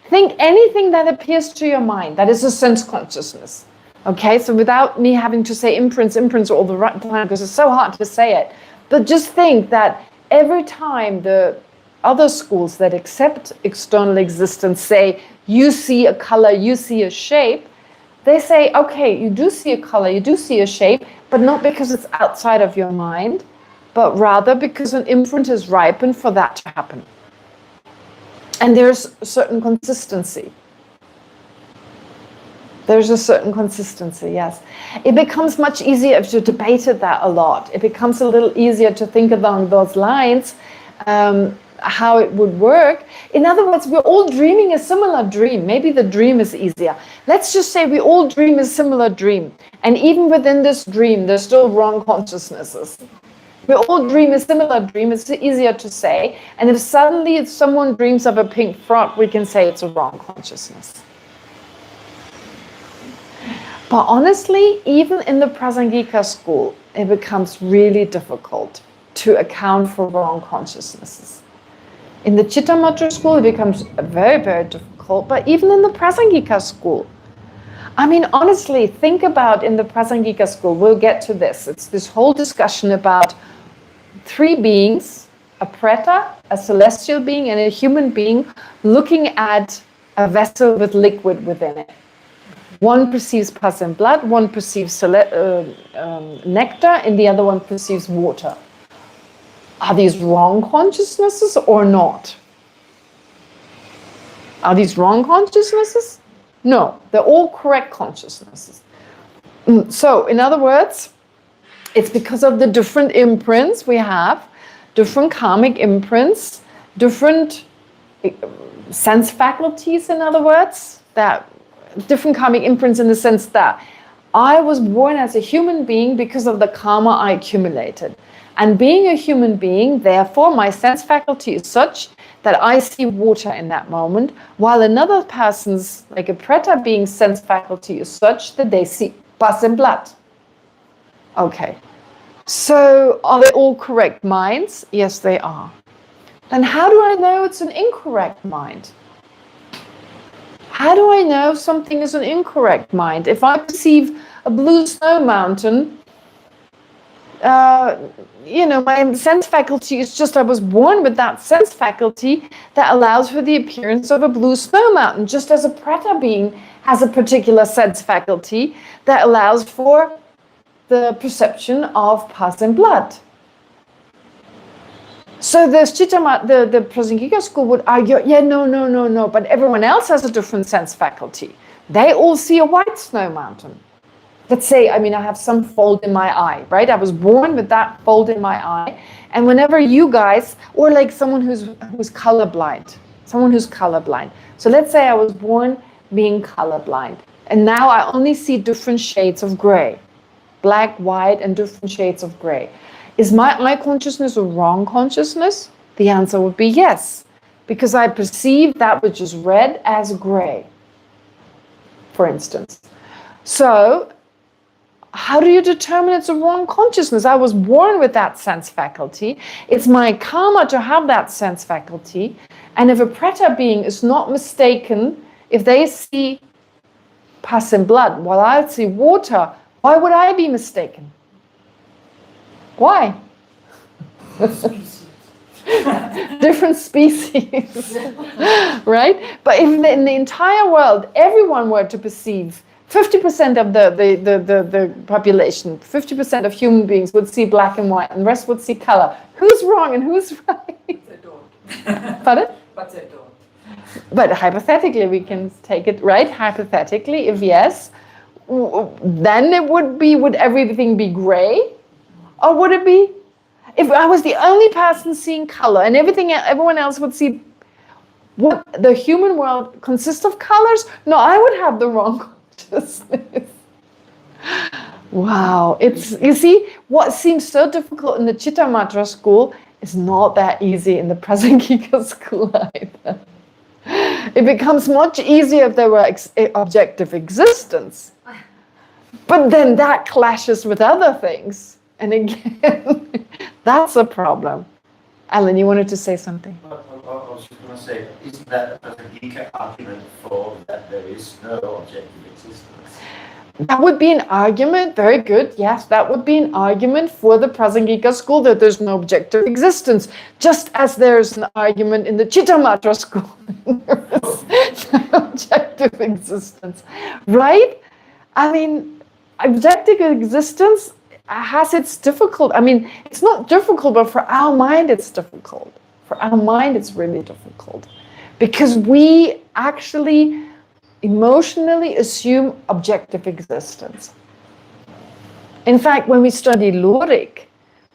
Think anything that appears to your mind, that is a sense consciousness. Okay, so without me having to say imprints all the right time, because it's so hard to say it. But just think that every time the other schools that accept external existence say, you see a color, you see a shape, they say, okay, you do see a color, you do see a shape, but not because it's outside of your mind, but rather because an imprint is ripened for that to happen. And there's a certain consistency. There's a certain consistency, yes. It becomes much easier if you debated that a lot. It becomes a little easier to think along those lines, how it would work. In other words, we're all dreaming a similar dream. Maybe the dream is easier. Let's just say we all dream a similar dream. And even within this dream, there's still wrong consciousnesses. We all dream a similar dream. It's easier to say. And if suddenly someone dreams of a pink frog, we can say it's a wrong consciousness. But honestly, even in the Prasangika school, it becomes really difficult to account for wrong consciousnesses. In the Chittamatra school, it becomes very, very difficult. But even in the Prasangika school, I mean, honestly, think about in the Prasangika school, we'll get to this. It's this whole discussion about three beings, a preta, a celestial being, and a human being looking at a vessel with liquid within it. One perceives pus and blood, one perceives nectar, and the other one perceives water. Are these wrong consciousnesses or not? Are these wrong consciousnesses? No, they're all correct consciousnesses. So, in other words, it's because of the different imprints we have, different karmic imprints, different sense faculties, in other words, that different karmic imprints in the sense that I was born as a human being because of the karma I accumulated. And being a human being, therefore, my sense faculty is such that I see water in that moment, while another person's, like a preta being's sense faculty is such that they see pus and blood. Okay. So are they all correct minds? Yes, they are. Then how do I know it's an incorrect mind? How do I know something is an incorrect mind? If I perceive a blue snow mountain, my sense faculty is just, I was born with that sense faculty that allows for the appearance of a blue snow mountain, just as a preta being has a particular sense faculty that allows for the perception of pus and blood. So the Prasangika school would argue, no, but everyone else has a different sense faculty. They all see a white snow mountain. Let's say, I have some fold in my eye, right? I was born with that fold in my eye. And whenever you guys, or like someone who's colorblind, So let's say I was born being colorblind. And now I only see different shades of gray, black, white, and different shades of gray. Is my eye consciousness a wrong consciousness? The answer would be yes, because I perceive that which is red as gray, for instance. So, how do you determine it's a wrong consciousness? I was born with that sense faculty. It's my karma to have that sense faculty. And if a preta being is not mistaken, if they see pus and blood while I see water, why would I be mistaken? Why? Different species, right? But if in the entire world, everyone were to perceive 50% of the population, 50% of human beings would see black and white, and the rest would see color. Who's wrong and who's right? They don't. Pardon? But they don't. But hypothetically, we can take it, right? Hypothetically, if yes, then it would be, would everything be gray? Or would it be, if I was the only person seeing color and everyone else would see, what the human world consists of colors? No, I would have the wrong consciousness. Wow, you see, what seems so difficult in the Chittamatra school is not that easy in the Prasangika school either. It becomes much easier if there were objective existence. But then that clashes with other things. And again, that's a problem. Alan, you wanted to say something? I was just going to say, isn't that a Prasangika argument for that there is no objective existence? That would be an argument, very good, yes, that would be an argument for the Prasangika school that there's no objective existence, just as there's an argument in the Chittamatra school there is no objective existence, right? I mean, objective existence has its difficult, I mean, it's not difficult, but for our mind it's difficult. For our mind it's really difficult. Because we actually emotionally assume objective existence. In fact, when we study Lorik,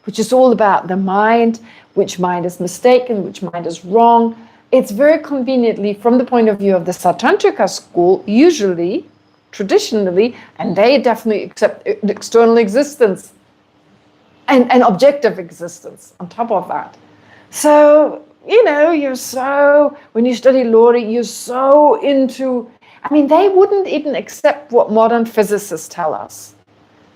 which is all about the mind, which mind is mistaken, which mind is wrong, it's very conveniently, from the point of view of the Sautrantika school, usually, traditionally, and they definitely accept external existence and objective existence on top of that. So, you know, when you study Lorik, you're so into, I mean, they wouldn't even accept what modern physicists tell us.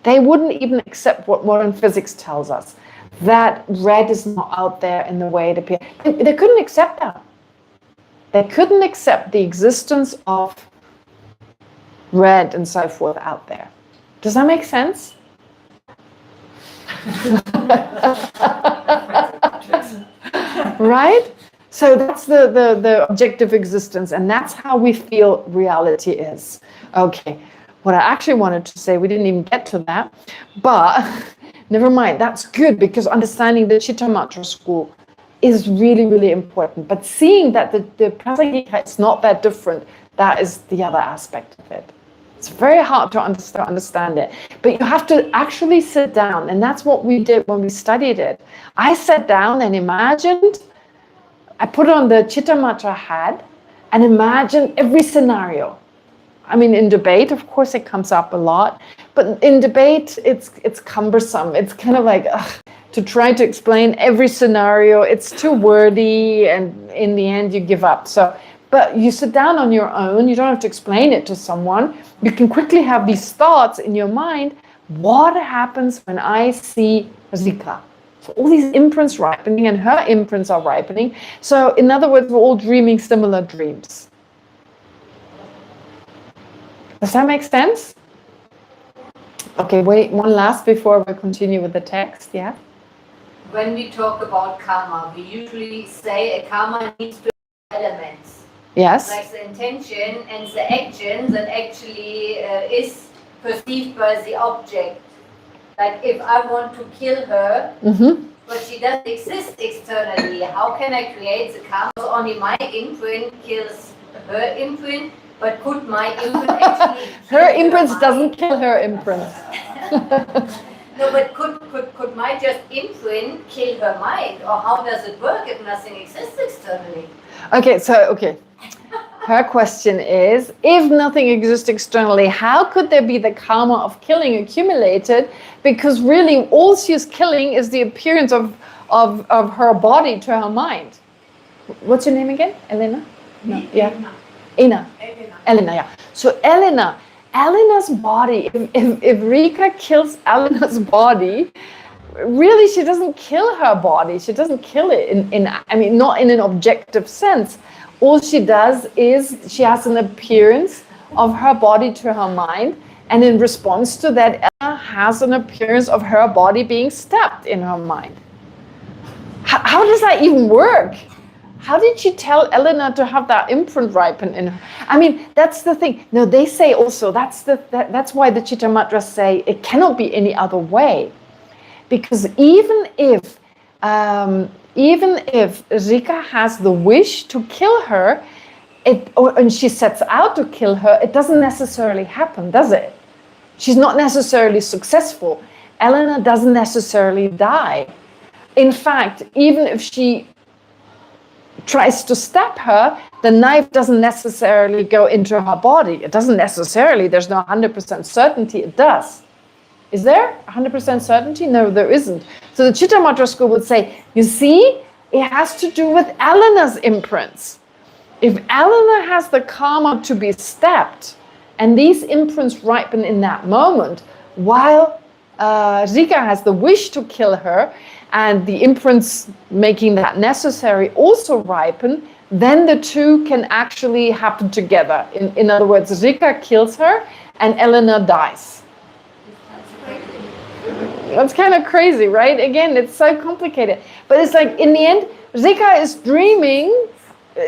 They wouldn't even accept what modern physics tells us, that red is not out there in the way it appears. They couldn't accept that. They couldn't accept the existence of red and so forth out there. Does that make sense? Right? So that's the objective existence, and that's how we feel reality is. Okay, what I actually wanted to say, we didn't even get to that, but never mind, that's good, because understanding the Chittamatra school is really, really important. But seeing that the Prasangika is not that different, that is the other aspect of it. It's very hard to understand it, but you have to actually sit down, and that's what we did when we studied it. I sat down and imagined, I put on the Chittamatra hat and imagined every scenario. I mean, in debate, of course, it comes up a lot, but in debate, it's cumbersome. It's kind of like, to try to explain every scenario, it's too wordy, and in the end, you give up. But you sit down on your own, you don't have to explain it to someone. You can quickly have these thoughts in your mind. What happens when I see Zika? So all these imprints ripening, and her imprints are ripening. So in other words, we're all dreaming similar dreams. Does that make sense? Okay, wait, one last before we continue with the text, yeah? When we talk about karma, we usually say a karma needs to have elements. Yes. Like the intention and the action that actually is perceived by the object. Like if I want to kill her, but she doesn't exist externally, how can I create the karma? So only my imprint kills her imprint, but could my imprint actually kill her imprints mind? Doesn't kill her imprints. No, but could my just imprint kill her mind? Or how does it work if nothing exists externally? Okay. Her question is, if nothing exists externally, how could there be the karma of killing accumulated? Because really, all she's killing is the appearance of her body to her mind. What's your name again? Elena? No. Yeah. Elena, yeah. So Elena's body, if Rika kills Elena's body, really she doesn't kill her body. She doesn't kill it not in an objective sense. All she does is she has an appearance of her body to her mind, and in response to that, Ella has an appearance of her body being stabbed in her mind. How does that even work? How did she tell Elena to have that imprint ripen in her? I mean, that's the thing. No, they say also, that's why the Chitta Matras say it cannot be any other way. Because even if Rika has the wish to kill her, and she sets out to kill her, it doesn't necessarily happen, does it? She's not necessarily successful. Elena doesn't necessarily die. In fact, even if she tries to stab her, the knife doesn't necessarily go into her body. It doesn't necessarily, there's no 100% certainty it does. Is there 100% certainty? No, there isn't. So the Chitta Matra school would say, you see, it has to do with Elena's imprints. If Elena has the karma to be stabbed, and these imprints ripen in that moment, while Rika has the wish to kill her, and the imprints making that necessary also ripen, then the two can actually happen together. In other words, Rika kills her and Elena dies. That's kind of crazy, right? Again, it's so complicated. But it's like, in the end, Rika is dreaming,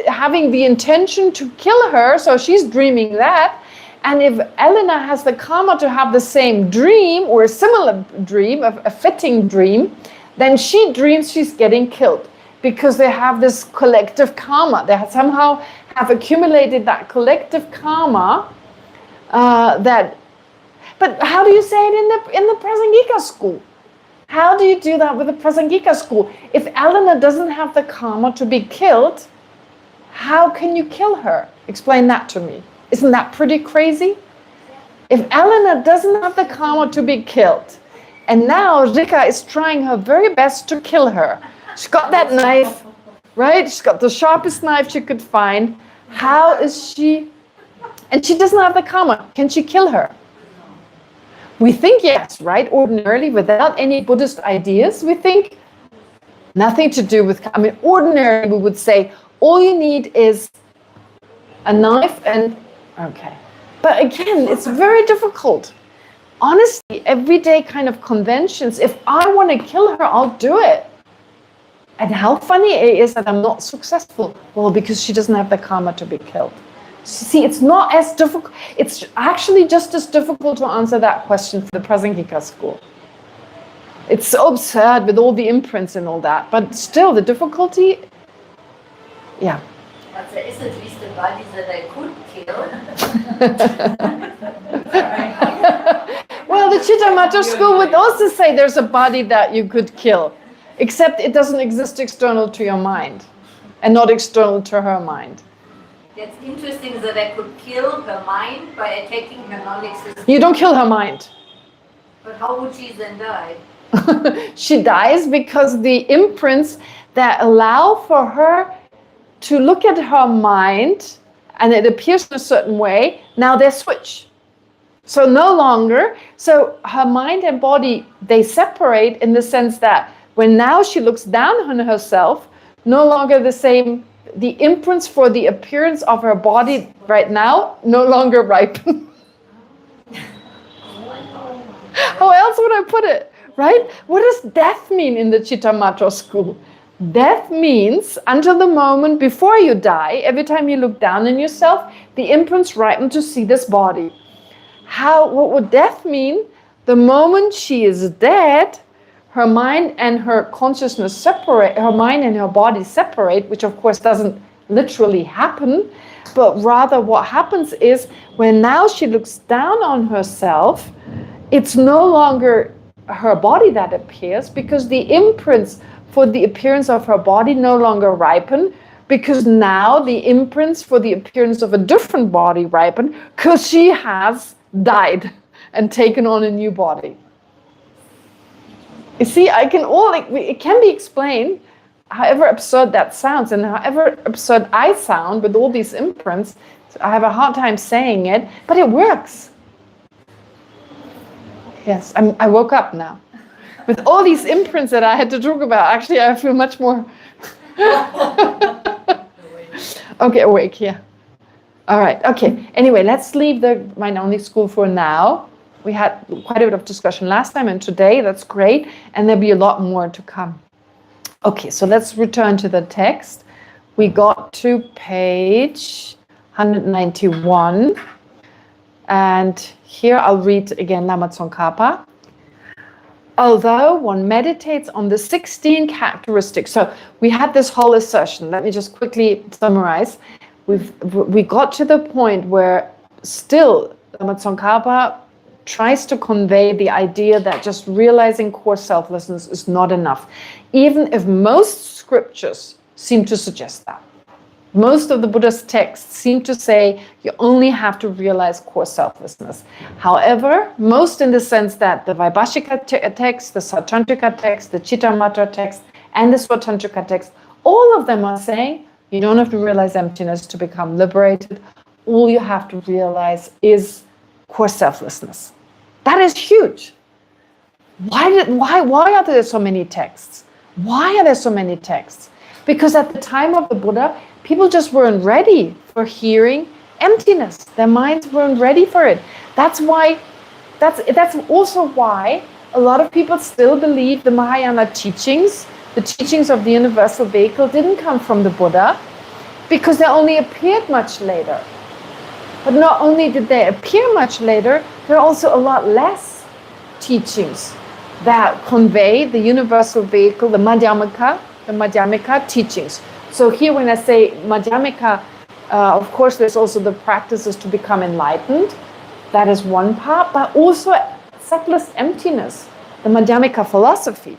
having the intention to kill her, so she's dreaming that. And if Elena has the karma to have the same dream, or a similar dream, a fitting dream, then she dreams she's getting killed, because they have this collective karma. They somehow have accumulated that collective karma But how do you say it in the Prasangika school? How do you do that with the Prasangika school? If Elena doesn't have the karma to be killed, how can you kill her? Explain that to me. Isn't that pretty crazy? If Elena doesn't have the karma to be killed, and now Rika is trying her very best to kill her. She's got that knife, right? She's got the sharpest knife she could find. How is she? And she doesn't have the karma. Can she kill her? We think yes, right? Ordinarily, without any Buddhist ideas, we think nothing to do with, ordinarily we would say, all you need is a knife and, okay. But again, it's very difficult. Honestly, everyday kind of conventions, if I want to kill her, I'll do it. And how funny it is that I'm not successful. Well, because she doesn't have the karma to be killed. See, it's not as difficult. It's actually just as difficult to answer that question for the Prasangika school. It's so absurd with all the imprints and all that. But still, the difficulty, yeah. But there is at least a body that I could kill. Well, the Chitta Matra school would also say there's a body that you could kill, except it doesn't exist external to your mind and not external to her mind. It's interesting that I could kill her mind by attacking her non-existence. You don't kill her mind. But how would she then die? She dies because the imprints that allow for her to look at her mind and it appears in a certain way, now they switch. So no longer, so her mind and body, they separate in the sense that when now she looks down on herself, no longer the same, the imprints for the appearance of her body right now no longer ripen. How else would I put it, right? What does death mean in the Chitta Matra school? Death means until the moment before you die, every time you look down on yourself, the imprints ripen to see this body. What would death mean? The moment she is dead, her mind and her consciousness separate, her mind and her body separate, which of course doesn't literally happen, but rather what happens is when now she looks down on herself, it's no longer her body that appears because the imprints for the appearance of her body no longer ripen, because now the imprints for the appearance of a different body ripen because she has died and taken on a new body. You see, it can be explained, however absurd that sounds and however absurd I sound with all these imprints. I have a hard time saying it, but it works. Yes, I woke up now. With all these imprints that I had to talk about, actually I feel much more okay, awake, yeah. All right, okay. Anyway, let's leave the Mind Only School for now. We had quite a bit of discussion last time and today, that's great. And there'll be a lot more to come. Okay, so let's return to the text. We got to page 191. And here I'll read again Lama Tsongkhapa. Although one meditates on the 16 characteristics, so we had this whole assertion. Let me just quickly summarize. We got to the point where still Lama Tsongkhapa tries to convey the idea that just realizing core selflessness is not enough, even if most scriptures seem to suggest that. Most of the Buddha's texts seem to say you only have to realize core selflessness. However, most in the sense that the Vaibhashika text, the Sautrantika text, the Chittamatra text, and the Swatantrika text, all of them are saying you don't have to realize emptiness to become liberated. All you have to realize is core selflessness. That is huge. Why are there so many texts? Why are there so many texts? Because at the time of the Buddha, people just weren't ready for hearing emptiness. Their minds weren't ready for it. That's also why a lot of people still believe the Mahayana teachings, the teachings of the universal vehicle, didn't come from the Buddha, because they only appeared much later. But not only did they appear much later, there are also a lot less teachings that convey the universal vehicle, the Madhyamika teachings. So here when I say Madhyamika, of course there's also the practices to become enlightened. That is one part, but also subtlest emptiness, the Madhyamika philosophy,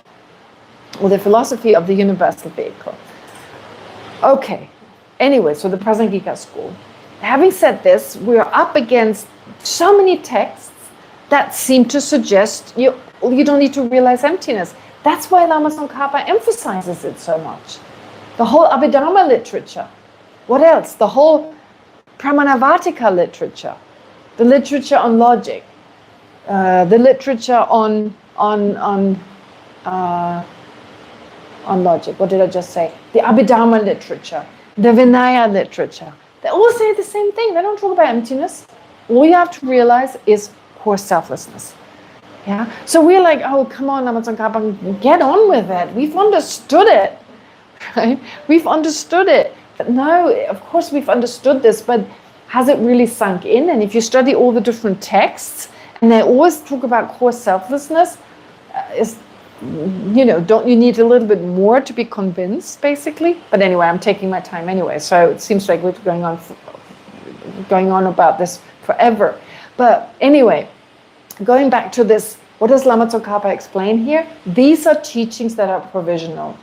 or the philosophy of the universal vehicle. Okay, anyway, so the Prasangika school. Having said this, we're up against so many texts that seem to suggest you don't need to realize emptiness. That's why Lama Tsongkhapa emphasizes it so much. The whole Abhidharma literature. What else? The whole Pramanavartika literature. The literature on logic. The literature on logic. What did I just say? The Abhidharma literature. The Vinaya literature. They all say the same thing. They don't talk about emptiness. All you have to realize is core selflessness. Yeah. So we're like, oh, come on, Lama Tsongkhapa, get on with it. We've understood it. Right? We've understood it. But no, of course we've understood this, but has it really sunk in? And if you study all the different texts, and they always talk about core selflessness, don't you need a little bit more to be convinced, basically? But anyway, I'm taking my time anyway, so it seems like we're going on about this forever. But anyway, going back to this, what does Lama Tsongkhapa explain here? These are teachings that are provisional.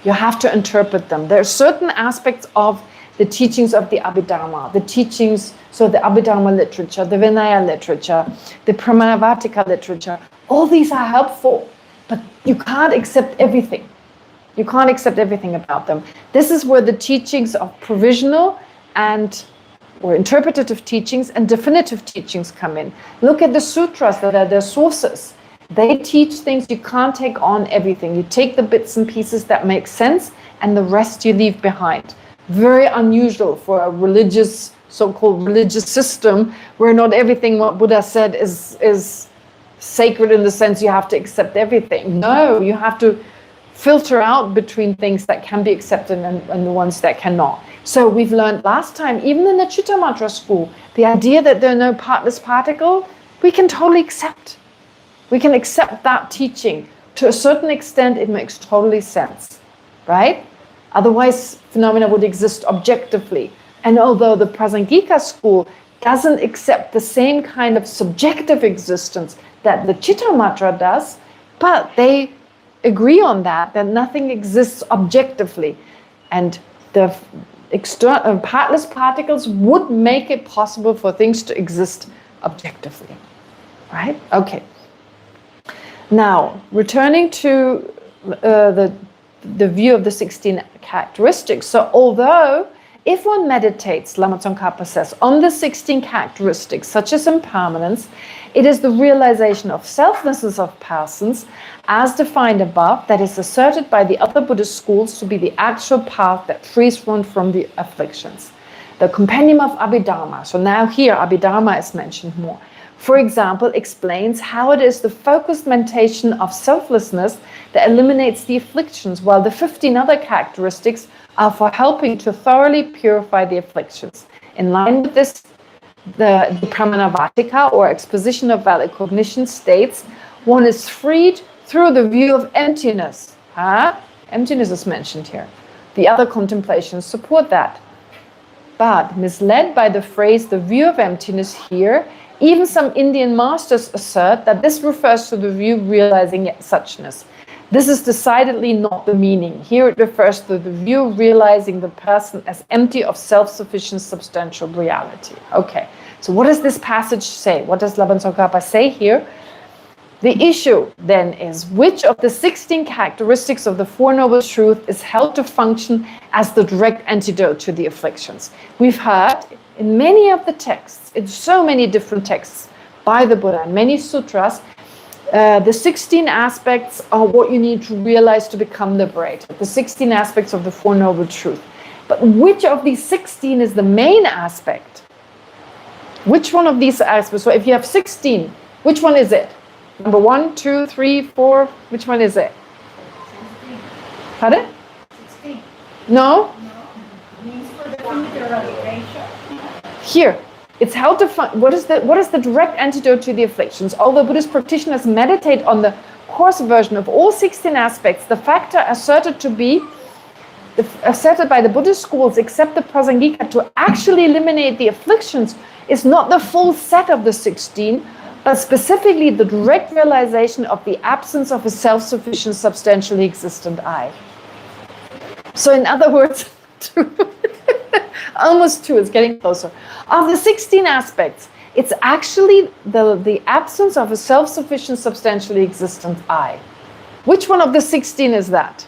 You have to interpret them. There are certain aspects of the teachings of the Abhidharma, the teachings, so the Abhidharma literature, the Vinaya literature, the Pramanavartika literature, all these are helpful, but you can't accept everything. You can't accept everything about them. This is where the teachings of provisional or interpretative teachings and definitive teachings come in. Look at the sutras that are their sources. They teach things, you can't take on everything. You take the bits and pieces that make sense and the rest you leave behind. Very unusual for a religious, so-called religious system where not everything what Buddha said is sacred in the sense you have to accept everything. No, you have to filter out between things that can be accepted and the ones that cannot. So we've learned last time, even in the Chittamatra school, the idea that there are no partless particle, we can totally accept. We can accept that teaching. To a certain extent, it makes totally sense, right? Otherwise, phenomena would exist objectively. And although the Prasangika school doesn't accept the same kind of subjective existence that the Chittamatra does, but they agree on that nothing exists objectively. And the external partless particles would make it possible for things to exist objectively, right? Okay. Now, returning to the view of the 16 characteristics. So although if one meditates, Lama Tsongkhapa says, on the 16 characteristics, such as impermanence, it is the realization of selflessness of persons, as defined above, that is asserted by the other Buddhist schools to be the actual path that frees one from the afflictions. The compendium of Abhidharma, so now here Abhidharma is mentioned more, for example, explains how it is the focused meditation of selflessness that eliminates the afflictions, while the 15 other characteristics are for helping to thoroughly purify the afflictions. In line with this, the Pramanavartika, or exposition of valid cognition, states one is freed through the view of emptiness. Emptiness is mentioned here. The other contemplations support that. But misled by the phrase the view of emptiness here, even some Indian masters assert that this refers to the view realizing suchness. This is decidedly not the meaning. Here it refers to the view realizing the person as empty of self-sufficient substantial reality. Okay, so what does this passage say? What does Laban Tsongkhapa say here? The issue then is, which of the 16 characteristics of the Four Noble Truths is held to function as the direct antidote to the afflictions? We've heard in many of the texts, in so many different texts by the Buddha, and many sutras, the 16 aspects are what you need to realize to become liberated, the 16 aspects of the Four Noble Truths. But which of these 16 is the main aspect? Which one of these aspects? So if you have 16, which one is it? Number 1, 2, 3, 4, which one is it? 16. Pardon? 16. No? Means for the realization. Here, it's held to what is the direct antidote to the afflictions? Although Buddhist practitioners meditate on the coarse version of all 16 aspects, the factor asserted by the Buddhist schools, except the Prasangika, to actually eliminate the afflictions is not the full set of the 16, but specifically the direct realization of the absence of a self-sufficient, substantially existent I. So in other words, almost 2, it's getting closer. Of the 16 aspects, it's actually the absence of a self-sufficient, substantially existent I. Which one of the 16 is that?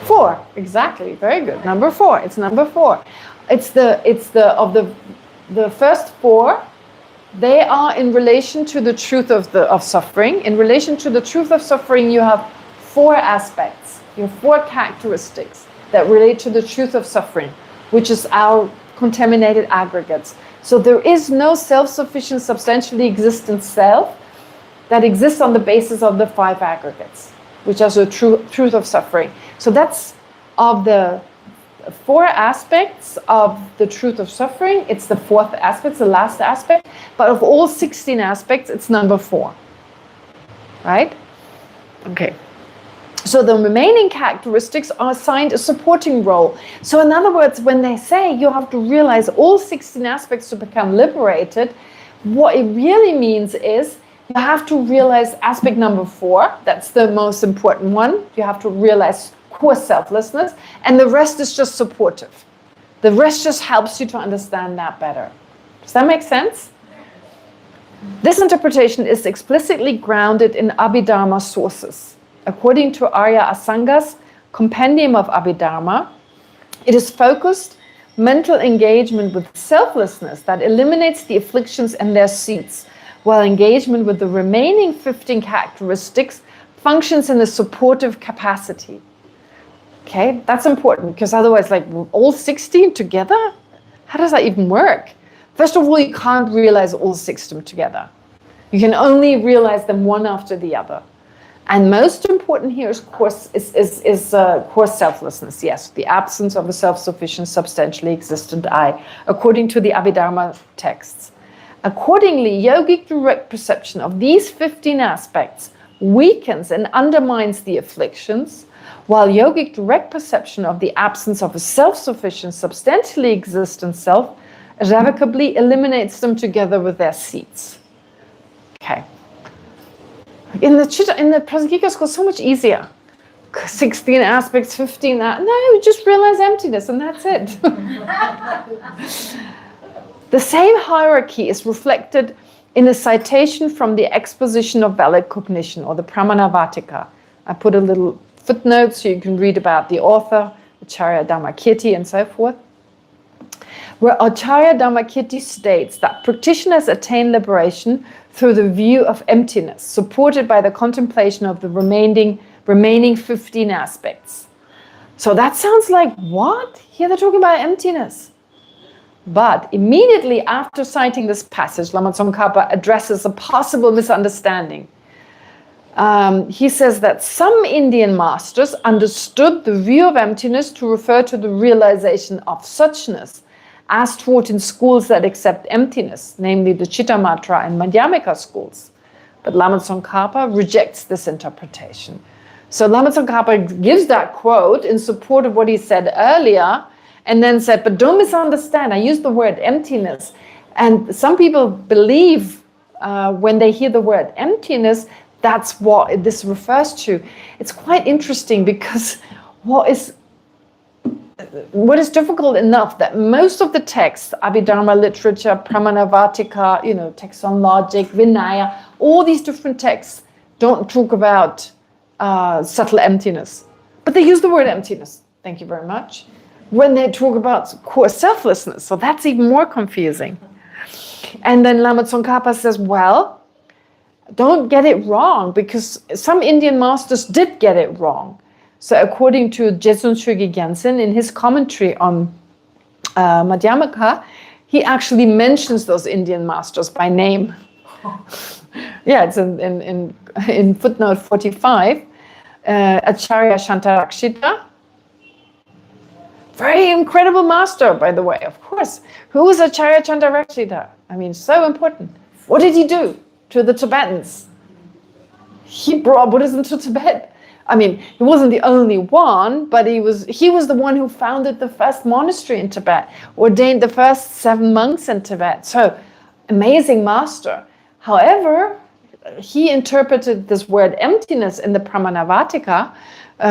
4, exactly, very good. Number 4, it's number 4. It's the first 4, they are in relation to the truth of suffering. In relation to the truth of suffering, you have 4 aspects. You have 4 characteristics that relate to the truth of suffering, which is our contaminated aggregates. So there is no self-sufficient, substantially existent self that exists on the basis of the 5 aggregates, which are the truth of suffering. So that's of the 4 aspects of the truth of suffering. It's the 4th aspect, the last aspect. But of all 16 aspects, it's number 4. Right? Okay. So the remaining characteristics are assigned a supporting role. So in other words, when they say you have to realize all 16 aspects to become liberated, what it really means is you have to realize aspect number 4. That's the most important one. You have to realize core selflessness, and the rest is just supportive. The rest just helps you to understand that better. Does that make sense? This interpretation is explicitly grounded in Abhidharma sources. According to Arya Asanga's Compendium of Abhidharma, it is focused mental engagement with selflessness that eliminates the afflictions and their seeds, while engagement with the remaining 15 characteristics functions in a supportive capacity. Okay, that's important, because otherwise, like, all 16 together? How does that even work? First of all, you can't realize all 16 together. You can only realize them one after the other. And most important here is core selflessness, yes, the absence of a self-sufficient, substantially existent I, according to the Abhidharma texts. Accordingly, yogic direct perception of these 15 aspects weakens and undermines the afflictions, while yogic direct perception of the absence of a self-sufficient, substantially existent self irrevocably eliminates them together with their seeds. Okay. In the Prasangika school, so much easier. 16 aspects, 15, no, you just realize emptiness and that's it. The same hierarchy is reflected in a citation from the exposition of valid cognition, or the Pramanavartika. I put a little footnote so you can read about the author, Acharya Dharmakirti, and so forth, where Acharya Dharmakirti states that practitioners attain liberation through the view of emptiness, supported by the contemplation of the remaining 15 aspects. So that sounds like, what? Here they're talking about emptiness. But immediately after citing this passage, Lama Tsongkhapa addresses a possible misunderstanding. He says that some Indian masters understood the view of emptiness to refer to the realization of suchness, as taught in schools that accept emptiness, namely the Chittamatra and Madhyamika schools. But Lama Tsongkhapa rejects this interpretation. So Lama Tsongkhapa gives that quote in support of what he said earlier, and then said, but don't misunderstand, I used the word emptiness. And some people believe when they hear the word emptiness, that's what this refers to. It's quite interesting because what is difficult enough that most of the texts, Abhidharma literature, Pramanavartika, texts on logic, Vinaya, all these different texts don't talk about subtle emptiness. But they use the word emptiness. Thank you very much. When they talk about core selflessness. So that's even more confusing. And then Lama Tsongkhapa says, well, don't get it wrong, because some Indian masters did get it wrong. So according to Jetsun Chögyi Gyaltsen, in his commentary on Madhyamaka, he actually mentions those Indian masters by name. Yeah, it's in footnote 45. Acharya Shantarakshita, very incredible master, by the way, of course. Who was Acharya Shantarakshita? I mean, so important. What did he do to the Tibetans? He brought Buddhism to Tibet. I mean, he wasn't the only one, but he was the one who founded the first monastery in Tibet, ordained the first 7 monks in Tibet. So, amazing master. However, he interpreted this word emptiness in the Pramanavartika.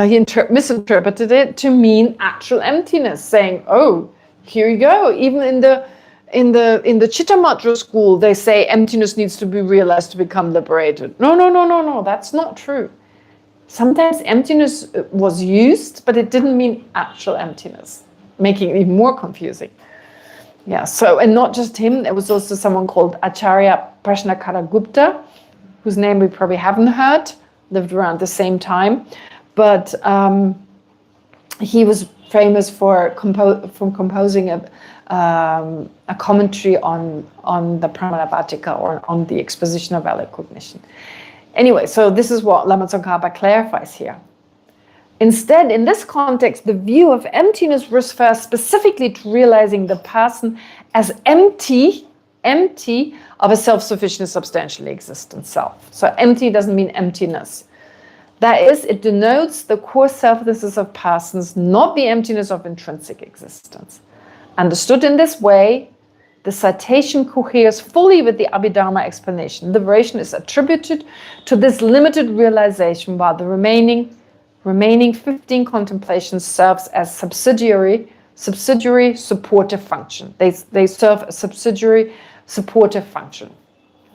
He misinterpreted it to mean actual emptiness, saying, "Oh, here you go." Even in the Chittamatra school, they say emptiness needs to be realized to become liberated. No, that's not true. Sometimes emptiness was used, but it didn't mean actual emptiness, making it even more confusing. Yeah. So, and not just him. There was also someone called Acharya Prashnakara Gupta, whose name we probably haven't heard. Lived around the same time. But he was famous for composing a commentary on the Pramanavartika, or on the exposition of valid cognition. Anyway, so this is what Lama Tsongkhapa clarifies here. Instead, in this context, the view of emptiness refers specifically to realizing the person as empty of a self-sufficient, substantially existent self. So empty doesn't mean emptiness. That is, it denotes the core selflessness of persons, not the emptiness of intrinsic existence. Understood in this way, the citation coheres fully with the Abhidharma explanation. Liberation is attributed to this limited realization, while the remaining 15 contemplations serves as subsidiary supportive function. They serve a subsidiary supportive function.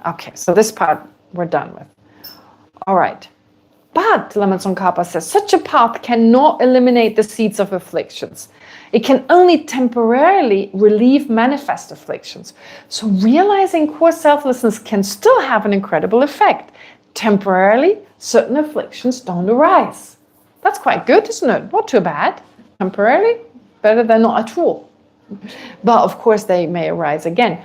Okay, so this part we're done with. All right. But, Lama Tsongkhapa says, such a path cannot eliminate the seeds of afflictions. It can only temporarily relieve manifest afflictions. So realizing core selflessness can still have an incredible effect. Temporarily, certain afflictions don't arise. That's quite good, isn't it? Not too bad. Temporarily, better than not at all. But of course, they may arise again.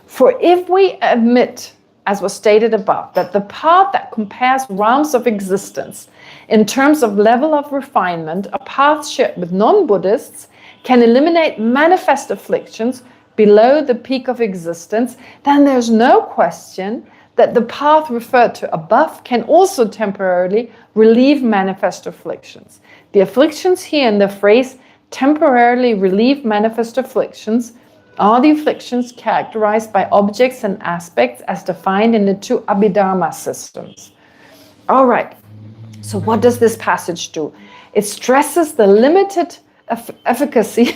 For if we admit, as was stated above, that the path that compares realms of existence in terms of level of refinement, a path shared with non-Buddhists, can eliminate manifest afflictions below the peak of existence, then there's no question that the path referred to above can also temporarily relieve manifest afflictions. The afflictions here in the phrase temporarily relieve manifest afflictions are the afflictions characterized by objects and aspects as defined in the 2 Abhidharma systems. All right, so what does this passage do? It stresses the limited efficacy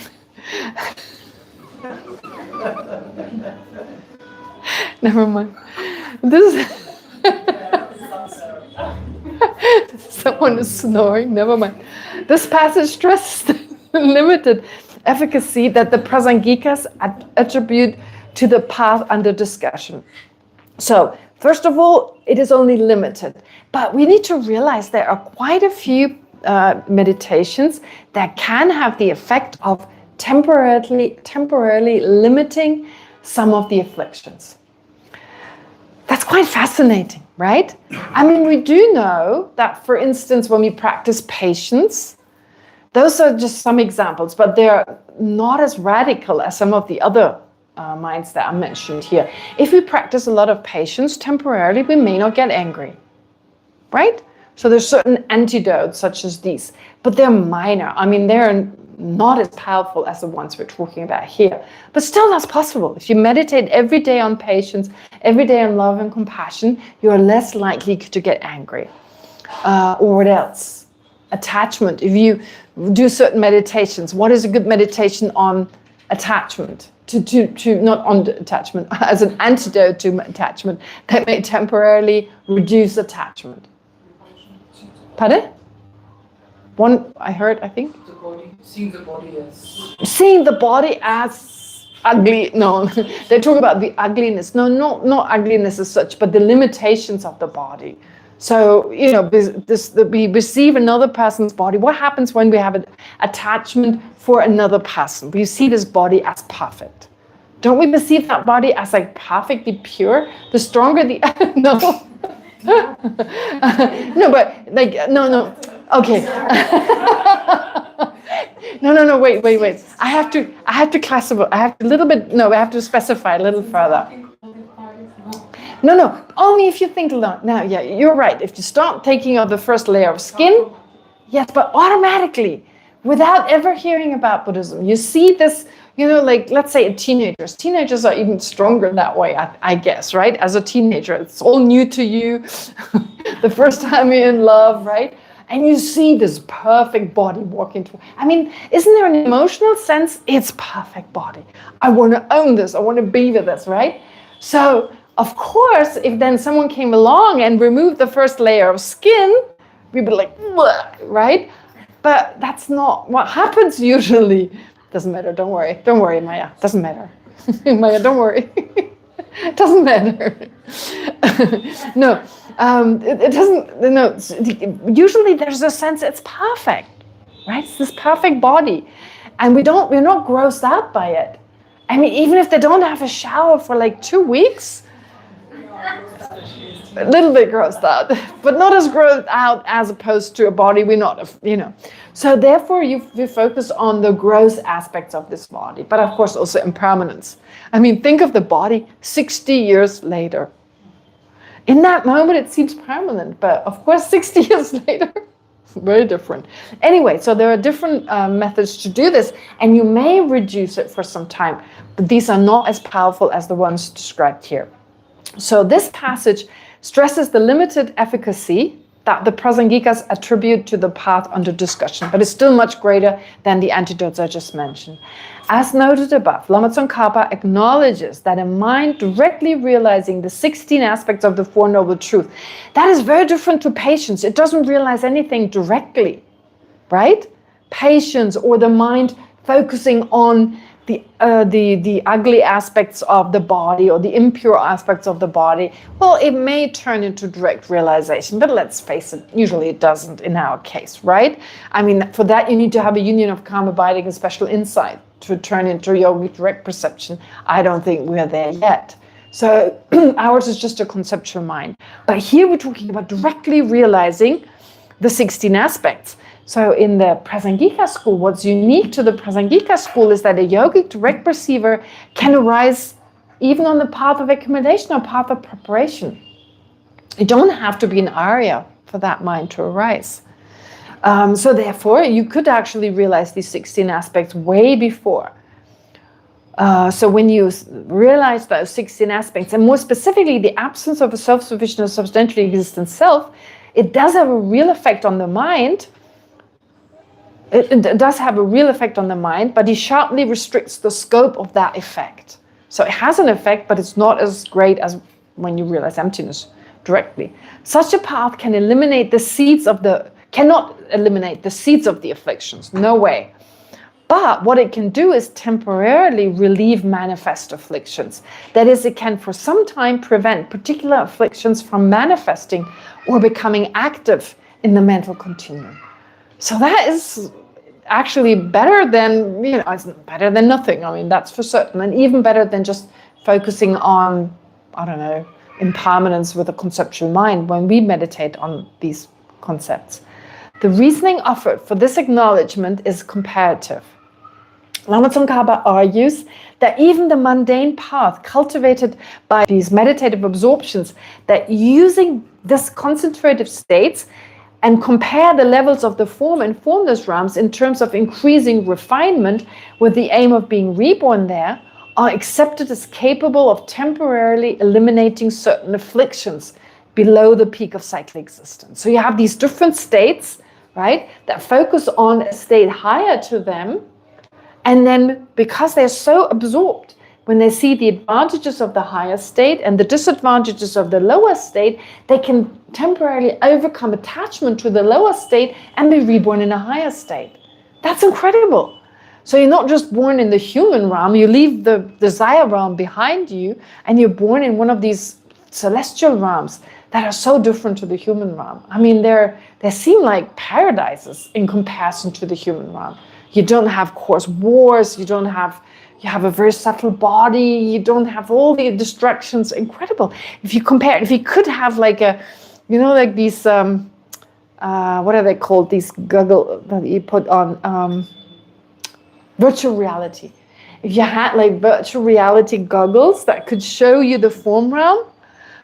never mind. Someone is snoring, never mind. This passage stresses the limited efficacy that the Prasangikas attribute to the path under discussion. So, first of all, it is only limited, but we need to realize there are quite a few meditations that can have the effect of temporarily limiting some of the afflictions. That's quite fascinating, right? I mean, we do know that, for instance, when we practice patience, those are just some examples, but they're not as radical as some of the other minds that are mentioned here. If we practice a lot of patience, temporarily we may not get angry, right? So there's certain antidotes such as these, but they're minor. I mean, they're not as powerful as the ones we're talking about here. But still, that's possible. If you meditate every day on patience, every day on love and compassion, you're less likely to get angry. Or what else? Attachment. If you do certain meditations, what is a good meditation on attachment? To not on attachment, as an antidote to attachment that may temporarily reduce attachment. Pardon? One I heard, I think. The body, seeing the body as... Seeing the body as ugly. No, they talk about the ugliness. No, not ugliness as such, but the limitations of the body. So, you know, we receive another person's body. What happens when we have an attachment for another person? We see this body as perfect. Don't we perceive that body as like perfectly pure? The stronger the... No. No, but like, no. Okay. No, wait. I have to classify. I have to specify a little further. No, only if you think alone. Now, yeah, you're right. If you start taking off the first layer of skin, yes, but automatically, without ever hearing about Buddhism, you see this, you know, like, let's say teenagers are even stronger that way, I guess, right? As a teenager, it's all new to you, the first time you're in love, right? And you see this perfect body walking through. I mean, isn't there an emotional sense? It's perfect body. I want to own this. I want to be with this, right? So, of course, if then someone came along and removed the first layer of skin, we'd be like, right? But that's not what happens usually. Doesn't matter, don't worry, Maya, doesn't matter. Maya, don't worry. It doesn't matter. No, it doesn't, no, usually there's a sense it's perfect, right? It's this perfect body. And we're not grossed out by it. I mean, even if they don't have a shower for like 2 weeks, a little bit grossed out, but not as grossed out as opposed to a body we're not, you know. So therefore, you focus on the gross aspects of this body, but of course also impermanence. I mean, think of the body 60 years later. In that moment, it seems permanent, but of course, 60 years later, very different. Anyway, so there are different methods to do this, and you may reduce it for some time, but these are not as powerful as the ones described here. So this passage stresses the limited efficacy that the Prasangikas attribute to the path under discussion, but it's still much greater than the antidotes I just mentioned. As noted above, Lama Tsongkhapa acknowledges that a mind directly realizing the 16 aspects of the Four Noble Truths, that is very different to patience. It doesn't realize anything directly, right? Patience, or the mind focusing on the ugly aspects of the body or the impure aspects of the body, well, it may turn into direct realization, but let's face it, usually it doesn't in our case, right? I mean, for that you need to have a union of karma abiding and special insight to turn into yogic direct perception. I don't think we're there yet. So ours is just a conceptual mind. But here we're talking about directly realizing the 16 aspects. So in the Prasangika school, what's unique to the Prasangika school is that a yogic direct perceiver can arise even on the path of accumulation or path of preparation. You don't have to be an Arya for that mind to arise. So therefore, you could actually realize these 16 aspects way before. So when you realize those 16 aspects, and more specifically the absence of a self-sufficient or substantially existent self, it does have a real effect on the mind. It does have a real effect on the mind, but he sharply restricts the scope of that effect. So it has an effect, but it's not as great as when you realize emptiness directly. Such a path can eliminate the seeds of cannot eliminate the seeds of the afflictions, no way. But what it can do is temporarily relieve manifest afflictions. That is, it can for some time prevent particular afflictions from manifesting or becoming active in the mental continuum. So that is actually better than, it's better than nothing. I mean, that's for certain. And even better than just focusing on, I don't know, impermanence with a conceptual mind when we meditate on these concepts. The reasoning offered for this acknowledgement is comparative. Lama Tsongkhapa argues that even the mundane path cultivated by these meditative absorptions, that using this concentrative states and compare the levels of the form and formless realms in terms of increasing refinement with the aim of being reborn there, are accepted as capable of temporarily eliminating certain afflictions below the peak of cyclic existence. So you have these different states, right, that focus on a state higher to them, and then because they're so absorbed, when they see the advantages of the higher state and the disadvantages of the lower state, they can temporarily overcome attachment to the lower state and be reborn in a higher state. That's incredible. So you're not just born in the human realm, you leave the desire realm behind you, and you're born in one of these celestial realms that are so different to the human realm. I mean, they seem like paradises in comparison to the human realm. You don't have coarse wars, you have a very subtle body, you don't have all the distractions. Incredible. If you could have like these, what are they called? These goggles that you put on, virtual reality. If you had like virtual reality goggles that could show you the form realm,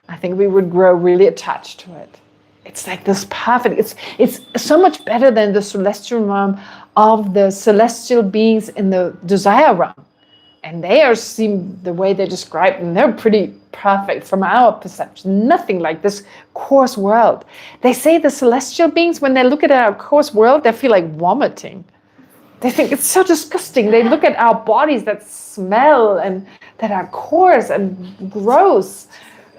I think we would grow really attached to it. It's like this perfect, it's so much better than the celestial realm of the celestial beings in the desire realm. And the way they describe them, they're pretty perfect from our perception. Nothing like this coarse world. They say the celestial beings, when they look at our coarse world, they feel like vomiting. They think it's so disgusting. They look at our bodies that smell and that are coarse and gross,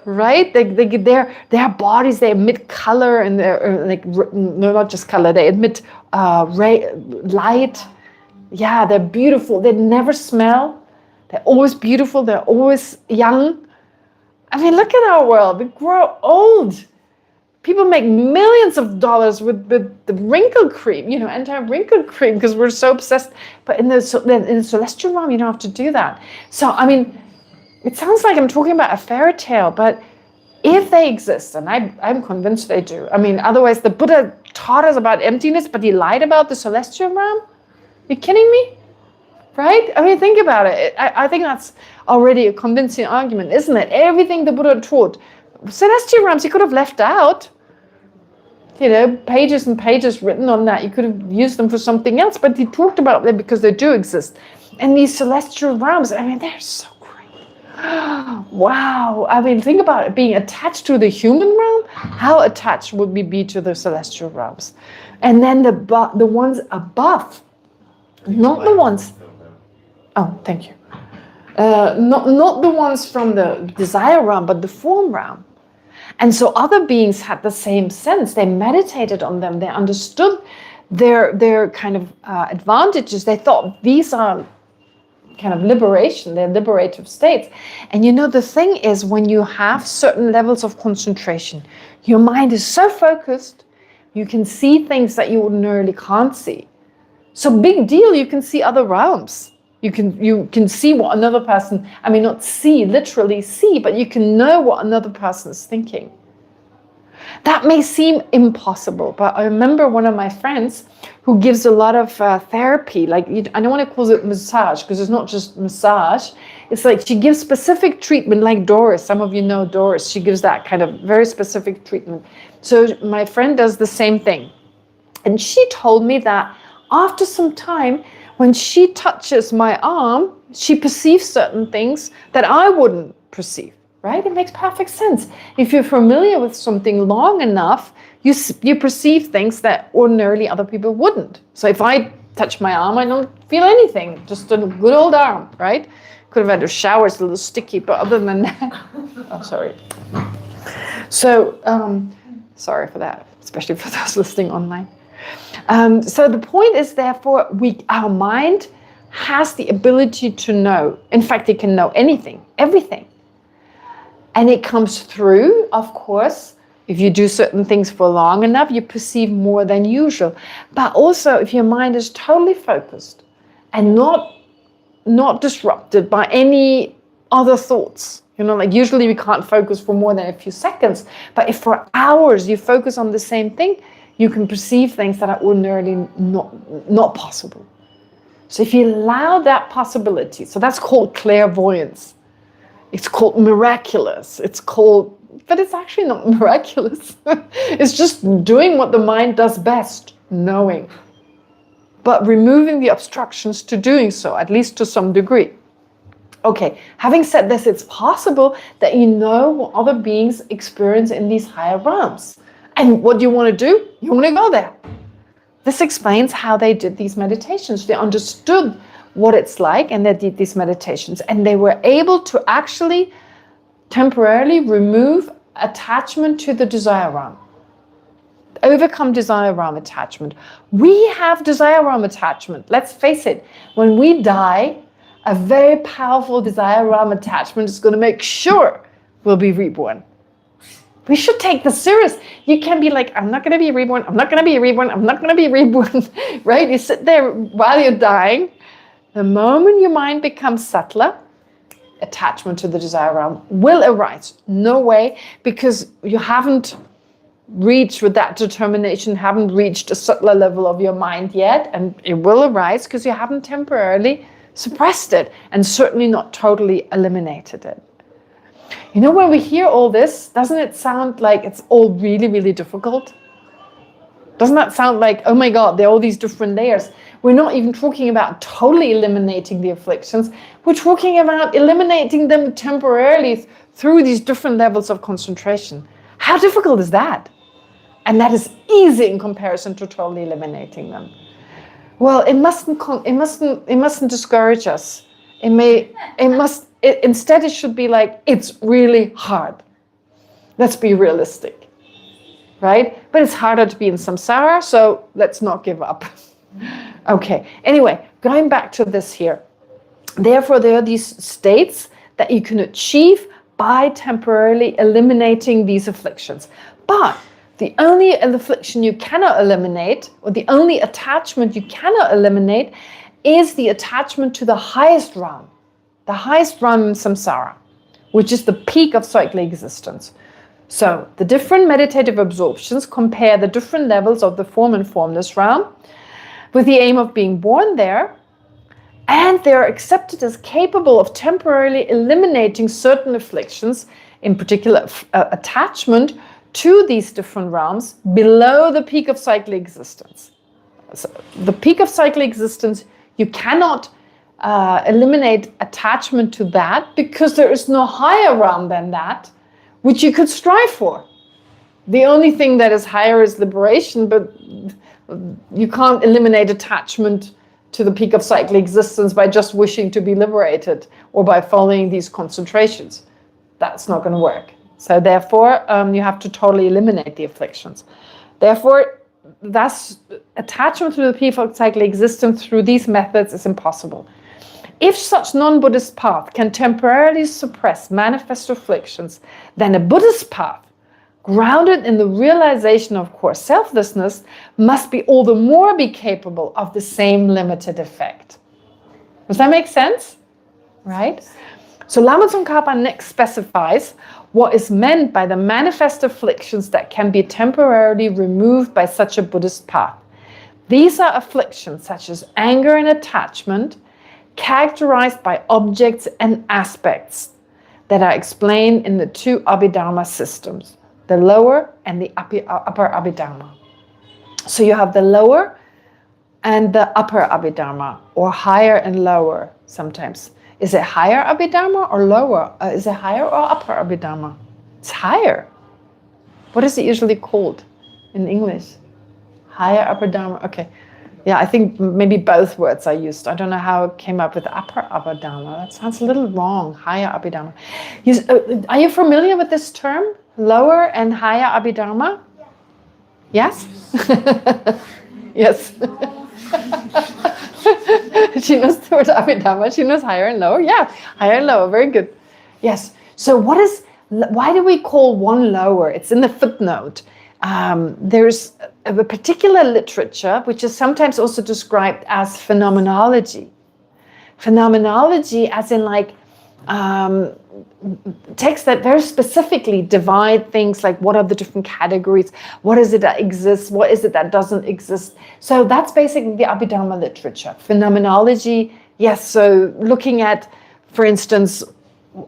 right? Their bodies, they emit color, and no, not just color. They emit light. Yeah, they're beautiful. They never smell. They're always beautiful. They're always young. I mean, look at our world. We grow old. People make millions of dollars with the wrinkle cream, anti-wrinkle cream, because we're so obsessed. But in the celestial realm, you don't have to do that. So, I mean, it sounds like I'm talking about a fairy tale, but if they exist, and I'm convinced they do. I mean, otherwise the Buddha taught us about emptiness, but he lied about the celestial realm? You kidding me? Right? I mean, think about it. I think that's already a convincing argument, isn't it? Everything the Buddha taught, celestial realms he could have left out. Pages and pages written on that. You could have used them for something else, but he talked about them because they do exist. And these celestial realms, I mean, they're so great. Wow. I mean, think about it, being attached to the human realm. How attached would we be to the celestial realms? And then the ones above, not the ones. Oh, thank you. Not the ones from the desire realm, but the form realm. And so other beings had the same sense. They meditated on them. They understood their kind of advantages. They thought these are kind of liberation. They're liberative states. And the thing is, when you have certain levels of concentration, your mind is so focused, you can see things that you ordinarily can't see. So big deal, you can see other realms. You can see what another person, I mean, not see, literally see, but you can know what another person is thinking. That may seem impossible, but I remember one of my friends who gives a lot of therapy, like, I don't want to call it massage, because it's not just massage. It's like she gives specific treatment, like Doris. Some of you know Doris. She gives that kind of very specific treatment. So my friend does the same thing. And she told me that after some time, when she touches my arm, she perceives certain things that I wouldn't perceive, right? It makes perfect sense. If you're familiar with something long enough, you perceive things that ordinarily other people wouldn't. So if I touch my arm, I don't feel anything, just a good old arm, right? Could have had a shower, it's a little sticky, but other than that, oh, sorry. So, sorry for that, especially for those listening online. So the point is, therefore, our mind has the ability to know. In fact, it can know anything, everything. And it comes through, of course, If you do certain things for long enough, you perceive more than usual. But also, if your mind is totally focused and not disrupted by any other thoughts, like usually we can't focus for more than a few seconds, but if for hours you focus on the same thing, you can perceive things that are ordinarily not possible. So if you allow that possibility, so that's called clairvoyance. It's called miraculous. But it's actually not miraculous. It's just doing what the mind does best, knowing. But removing the obstructions to doing so, at least to some degree. Okay, having said this, it's possible that you know what other beings experience in these higher realms. And what do you want to do? You want to go there. This explains how they did these meditations. They understood what it's like and they did these meditations. And they were able to actually temporarily remove attachment to the desire realm. Overcome desire realm attachment. We have desire realm attachment. Let's face it, when we die, a very powerful desire realm attachment is going to make sure we'll be reborn. We should take this serious. You can't be like, I'm not going to be reborn, I'm not going to be reborn, I'm not going to be reborn, right? You sit there while you're dying. The moment your mind becomes subtler, attachment to the desire realm will arise. No way, because you haven't reached with that determination, haven't reached a subtler level of your mind yet, and it will arise because you haven't temporarily suppressed it and certainly not totally eliminated it. When we hear all this, doesn't it sound like it's all really, really difficult? Doesn't that sound like, oh my God, there are all these different layers? We're not even talking about totally eliminating the afflictions. We're talking about eliminating them temporarily through these different levels of concentration. How difficult is that? And that is easy in comparison to totally eliminating them. Well, it mustn't discourage us. Instead, it should be like, it's really hard. Let's be realistic, right? But it's harder to be in samsara, so let's not give up. Okay, anyway, going back to this here. Therefore, there are these states that you can achieve by temporarily eliminating these afflictions. But the only affliction you cannot eliminate, or the only attachment you cannot eliminate, is the attachment to the highest realm in samsara, which is the peak of cyclic existence. So the different meditative absorptions compare the different levels of the form and formless realm with the aim of being born there, and they are accepted as capable of temporarily eliminating certain afflictions, in particular attachment to these different realms below the peak of cyclic existence. So the peak of cyclic existence, you cannot eliminate attachment to that because there is no higher realm than that which you could strive for. The only thing that is higher is liberation, but you can't eliminate attachment to the peak of cyclic existence by just wishing to be liberated or by following these concentrations. That's not going to work. So therefore, you have to totally eliminate the afflictions. Therefore, thus, attachment to the peak of cyclic existence through these methods is impossible. If such non-Buddhist path can temporarily suppress manifest afflictions, then a Buddhist path, grounded in the realization of core selflessness, must be all the more be capable of the same limited effect. Does that make sense? Right? So Lama Tsongkhapa next specifies what is meant by the manifest afflictions that can be temporarily removed by such a Buddhist path. These are afflictions such as anger and attachment, characterized by objects and aspects that are explained in the two Abhidharma systems, the lower and the upper Abhidharma. So you have the lower and the upper Abhidharma, or higher and lower sometimes. Is it higher Abhidharma or lower? Is it higher or upper Abhidharma? It's higher. What is it usually called in English? Higher Abhidharma? Okay. Yeah, I think maybe both words are used. I don't know how it came up with upper Abhidharma. That sounds a little wrong. Higher Abhidharma. Are you familiar with this term? Lower and higher Abhidharma? Yes? Yes. She knows the word Abhidharma. She knows higher and lower. Yeah, higher and lower. Very good. Yes. So what is why do we call one lower? It's in the footnote. There's a particular literature which is sometimes also described as phenomenology. Phenomenology as in like texts that very specifically divide things like what are the different categories, what is it that exists, what is it that doesn't exist. So that's basically the Abhidharma literature. Phenomenology, yes, so looking at, for instance,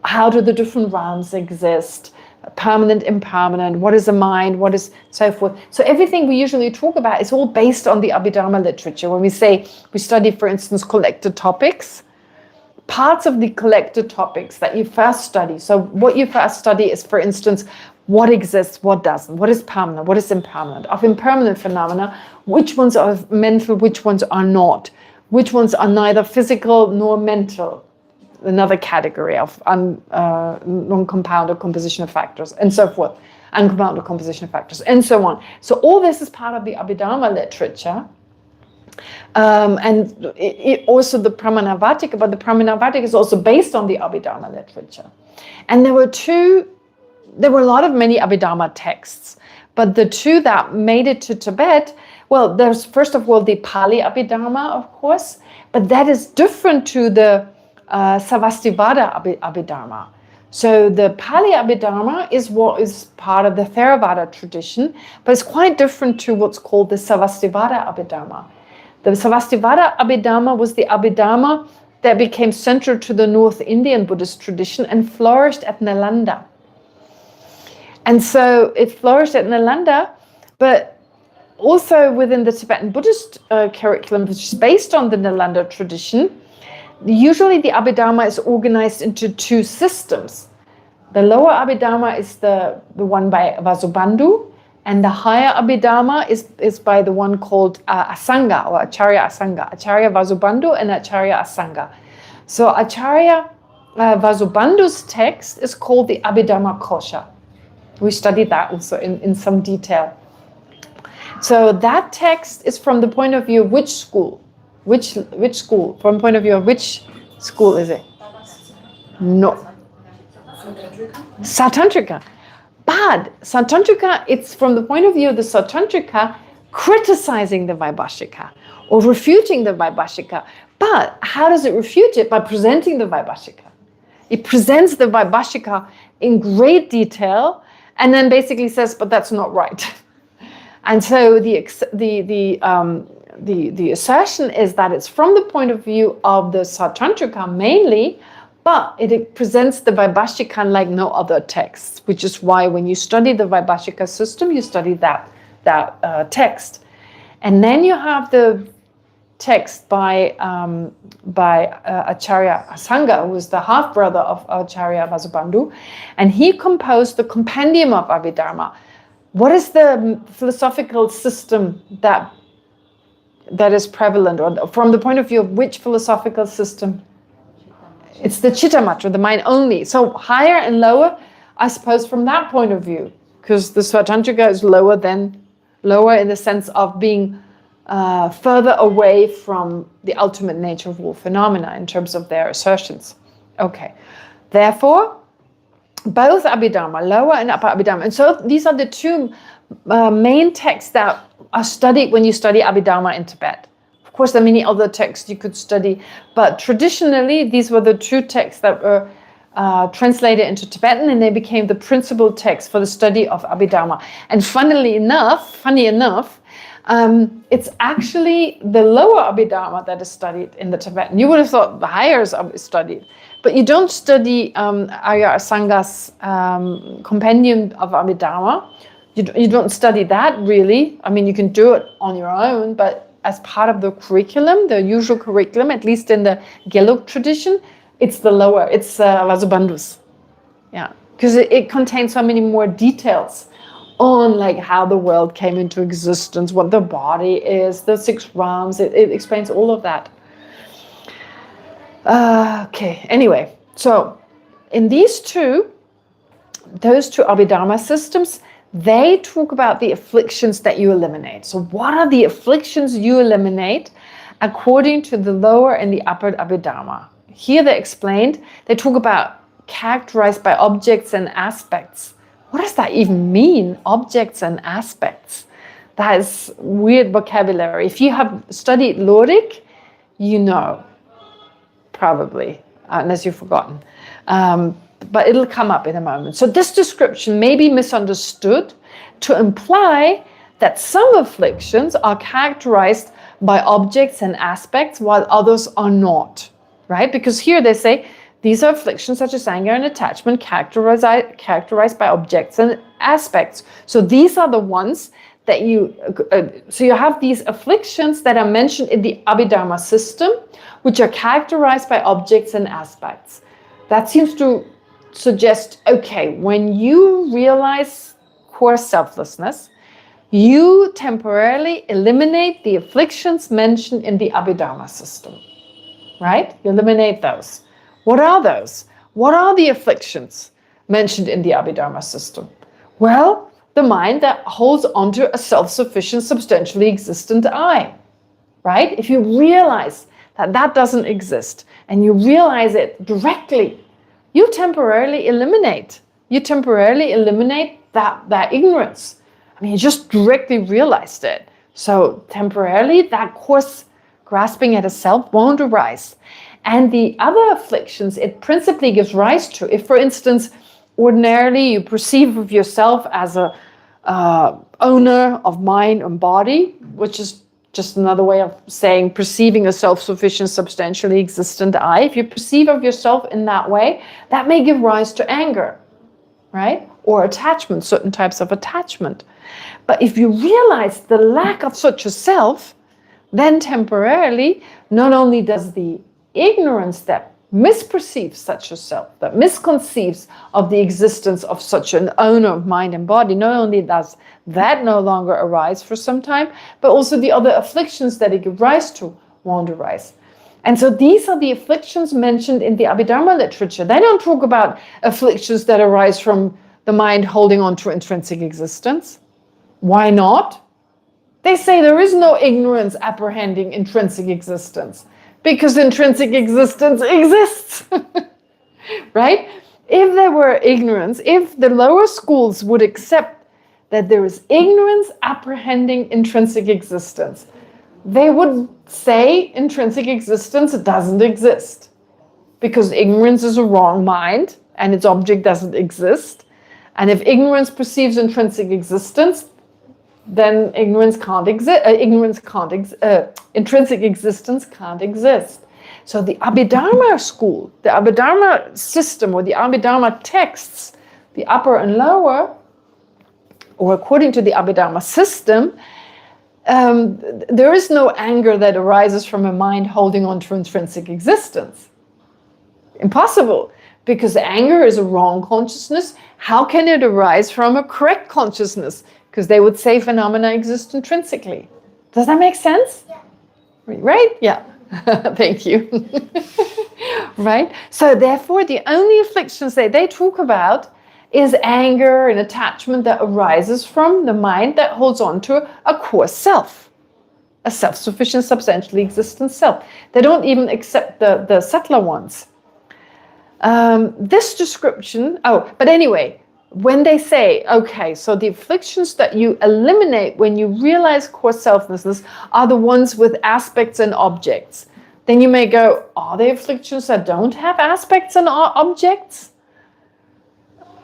how do the different realms exist, permanent, impermanent, what is a mind, what is so forth. So everything we usually talk about is all based on the Abhidharma literature. When we say we study, for instance, collected topics, parts of the collected topics that you first study. So what you first study is, for instance, what exists, what doesn't, what is permanent, what is impermanent. Of impermanent phenomena, which ones are mental, which ones are not, which ones are neither physical nor mental, another category of non-compounded composition of factors, and so forth, uncompounded composition of factors, and so on. So all this is part of the Abhidharma literature. And also the Pramanavartika, but the Pramanavartika is also based on the Abhidharma literature. And there were a lot of many Abhidharma texts, but the two that made it to Tibet, well, there's first of all the Pali Abhidharma, of course, but that is different to the Savastivada Abhidharma. So the Pali Abhidharma is what is part of the Theravada tradition, but it's quite different to what's called the Savastivada Abhidharma. The Savastivada Abhidharma was the Abhidharma that became central to the North Indian Buddhist tradition and flourished at Nalanda. And so it flourished at Nalanda, but also within the Tibetan Buddhist curriculum, which is based on the Nalanda tradition, usually the Abhidharma is organized into two systems. The lower Abhidharma is the one by Vasubandhu, and the higher Abhidharma is by the one called Asanga, or Acharya Asanga, Acharya Vasubandhu and Acharya Asanga. So Acharya Vasubandhu's text is called the Abhidharma Kosha. We studied that also in some detail. So that text is from the point of view of which school? Which school? From the point of view of which school is it? No. Satantrika. But Satantrika, it's from the point of view of the Satantrika criticizing the Vaibhashika or refuting the Vaibhashika. But how does it refute it? By presenting the Vaibhashika. It presents the Vaibhashika in great detail and then basically says, but that's not right. And so the assertion is that it's from the point of view of the Satantrika mainly, but it presents the Vaibhashika like no other text, which is why when you study the Vaibhashika system, you study that text. And then you have the text by Acharya Asanga, who was the half-brother of Acharya Vasubandhu, and he composed the Compendium of Abhidharma. What is the philosophical system that is prevalent, or from the point of view of which philosophical system? It's the Chittamatra, the mind only. So higher and lower, I suppose, from that point of view, because the Svatantrika is lower in the sense of being further away from the ultimate nature of all phenomena in terms of their assertions. Okay, therefore, both Abhidharma, lower and upper Abhidharma, and so these are the two main texts that are studied when you study Abhidharma in Tibet. Of course, there are many other texts you could study, but traditionally, these were the two texts that were translated into Tibetan, and they became the principal text for the study of Abhidharma. And funny enough, it's actually the lower Abhidharma that is studied in the Tibetan. You would have thought the higher is studied, but you don't study Arya Asanga's Compendium of Abhidharma. You don't study that really. I mean, you can do it on your own, but as part of the curriculum, the usual curriculum, at least in the Gelug tradition, it's the lower, it's Vasubandhu's. Yeah, because it contains so many more details on like how the world came into existence, what the body is, the 6 realms. It explains all of that. Okay, anyway, so in those two Abhidharma systems, they talk about the afflictions that you eliminate. So what are the afflictions you eliminate according to the lower and the upper Abhidharma? Here they explained, they talk about characterized by objects and aspects. What does that even mean, objects and aspects? That is weird vocabulary. If you have studied Lorick, you know, probably, unless you've forgotten. But it'll come up in a moment. So this description may be misunderstood to imply that some afflictions are characterized by objects and aspects while others are not, right? Because here they say, these are afflictions such as anger and attachment characterized by objects and aspects. So these are the ones that so you have these afflictions that are mentioned in the Abhidharma system, which are characterized by objects and aspects. That seems to suggest, okay, when you realize core selflessness, you temporarily eliminate the afflictions mentioned in the Abhidharma system, right? You eliminate those. What are those? What are the afflictions mentioned in the Abhidharma system? Well, the mind that holds onto a self-sufficient, substantially existent I, right? If you realize that that doesn't exist and you realize it directly, you temporarily eliminate that ignorance. I mean, you just directly realized it. So temporarily, that coarse grasping at a self won't arise. And the other afflictions it principally gives rise to, if, for instance, ordinarily you perceive of yourself as a owner of mind and body, which is just another way of saying perceiving a self-sufficient, substantially existent I. If you perceive of yourself in that way, that may give rise to anger, right? Or attachment, certain types of attachment. But if you realize the lack of such a self, then temporarily, not only does the ignorance that misperceives such a self, that misconceives of the existence of such an owner of mind and body, not only does that no longer arise for some time, but also the other afflictions that it gives rise to won't arise. And so these are the afflictions mentioned in the Abhidharma literature. They don't talk about afflictions that arise from the mind holding on to intrinsic existence. Why not? They say there is no ignorance apprehending intrinsic existence, because intrinsic existence exists, right? If there were ignorance, if the lower schools would accept that there is ignorance apprehending intrinsic existence, they would say intrinsic existence doesn't exist, because ignorance is a wrong mind and its object doesn't exist. And if ignorance perceives intrinsic existence, then intrinsic existence can't exist. So the Abhidharma school, the Abhidharma system, or the Abhidharma texts, the upper and lower, or according to the Abhidharma system, there is no anger that arises from a mind holding on to intrinsic existence. Impossible, because anger is a wrong consciousness. How can it arise from a correct consciousness? Because they would say phenomena exist intrinsically. Does that make sense? Yeah. Right? Yeah. Thank you. Right? So therefore, the only afflictions that they talk about is anger and attachment that arises from the mind that holds on to a core self, a self-sufficient, substantially existent self. They don't even accept the subtler ones. This description, but anyway, when they say, okay, so the afflictions that you eliminate when you realize core selflessness are the ones with aspects and objects, then you may go, are there afflictions that don't have aspects and objects?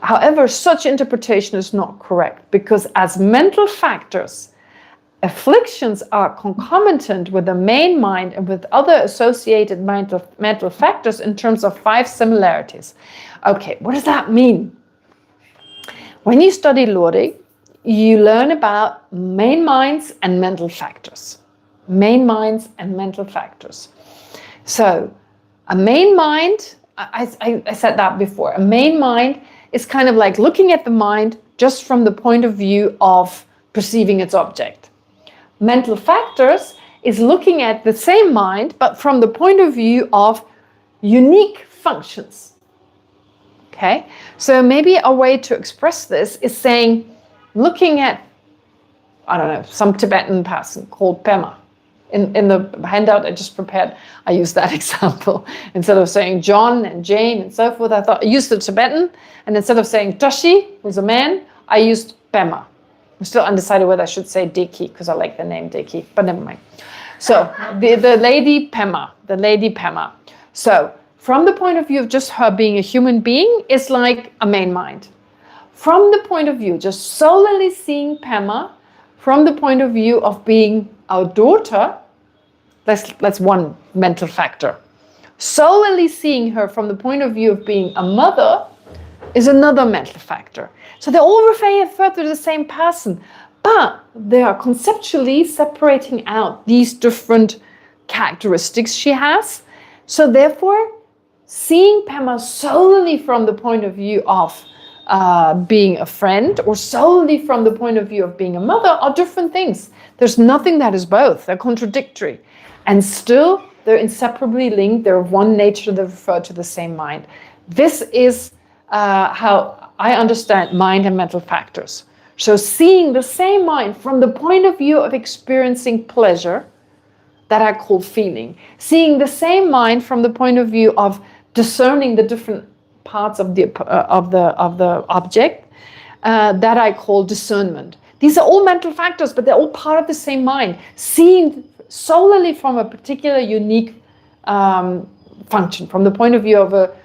However, such interpretation is not correct, because as mental factors, afflictions are concomitant with the main mind and with other associated mental factors in terms of 5 similarities. Okay, what does that mean? When you study Lori, you learn about main minds and mental factors. Main minds and mental factors. So, a main mind, I said that before, a main mind is kind of like looking at the mind just from the point of view of perceiving its object. Mental factors is looking at the same mind, but from the point of view of unique functions. Okay, so maybe a way to express this is saying, looking at, I don't know, some Tibetan person called Pema, In the handout I just prepared, I used that example. Instead of saying John and Jane and so forth, I thought I used the Tibetan, and instead of saying Toshi, who's a man, I used Pema. I'm still undecided whether I should say Deki, because I like the name Deki, but never mind. So the lady Pema. So from the point of view of just her being a human being, it's like a main mind. From the point of view, just solely seeing Pema, from the point of view of being our daughter, that's one mental factor. Solely seeing her from the point of view of being a mother is another mental factor. So they all refer to the same person, but they are conceptually separating out these different characteristics she has. So therefore, seeing Pema solely from the point of view of being a friend or solely from the point of view of being a mother are different things. There's nothing that is both. They're contradictory. And still, they're inseparably linked. They're of one nature. They refer to the same mind. This is how I understand mind and mental factors. So seeing the same mind from the point of view of experiencing pleasure, that I call feeling. Seeing the same mind from the point of view of discerning the different parts of the object, that I call discernment. These are all mental factors, but they're all part of the same mind. Seeing solely from a particular unique function, from the point of view of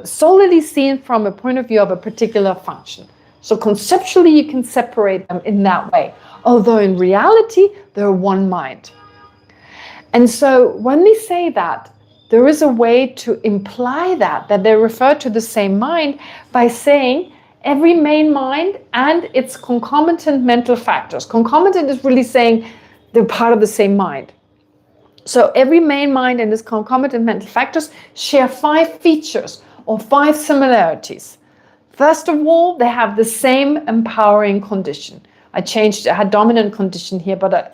solely seen from a point of view of a particular function. So conceptually, you can separate them in that way. Although in reality, they're one mind. And so when we say that, there is a way to imply that they refer to the same mind by saying every main mind and its concomitant mental factors. Concomitant is really saying they're part of the same mind. So every main mind and its concomitant mental factors share 5 features or 5 similarities. First of all, they have the same empowering condition. I had dominant condition here, but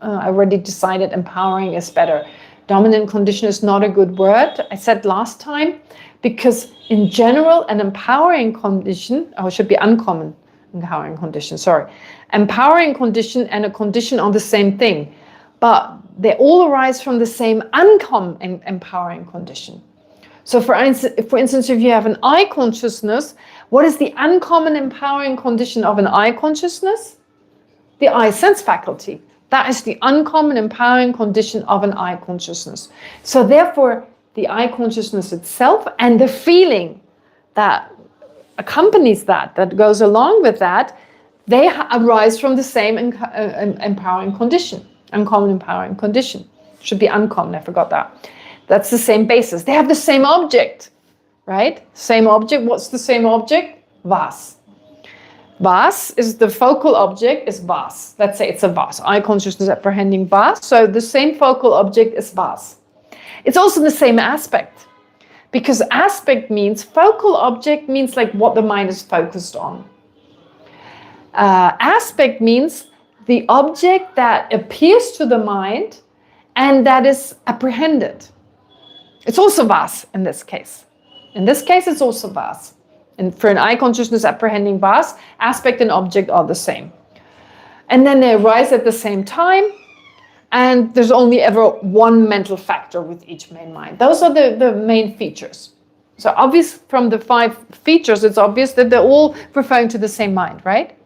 I already decided empowering is better. Dominant condition is not a good word, I said last time, because in general, an empowering condition, or it should be uncommon empowering condition, sorry. Empowering condition and a condition are the same thing, but they all arise from the same uncommon empowering condition. So for instance, if you have an I consciousness, what is the uncommon empowering condition of an I consciousness? The I sense faculty. That is the uncommon empowering condition of an I consciousness. So therefore, the I consciousness itself and the feeling that accompanies that goes along with that, they arise from the same empowering condition, uncommon empowering condition. Should be uncommon, I forgot that. That's the same basis. They have the same object, right? Same object. What's the same object? Vas. Vas is the focal object is vas. Let's say it's a vas. I consciousness apprehending vas. So the same focal object is vas. It's also the same aspect, because aspect means focal object means like what the mind is focused on. Aspect means the object that appears to the mind and that is apprehended. It's also vas in this case. In this case, it's also vas. And for an I consciousness apprehending vas, aspect and object are the same. And then they arise at the same time, and there's only ever one mental factor with each main mind. Those are the main features. So obvious from the 5 features, it's obvious that they're all referring to the same mind, right?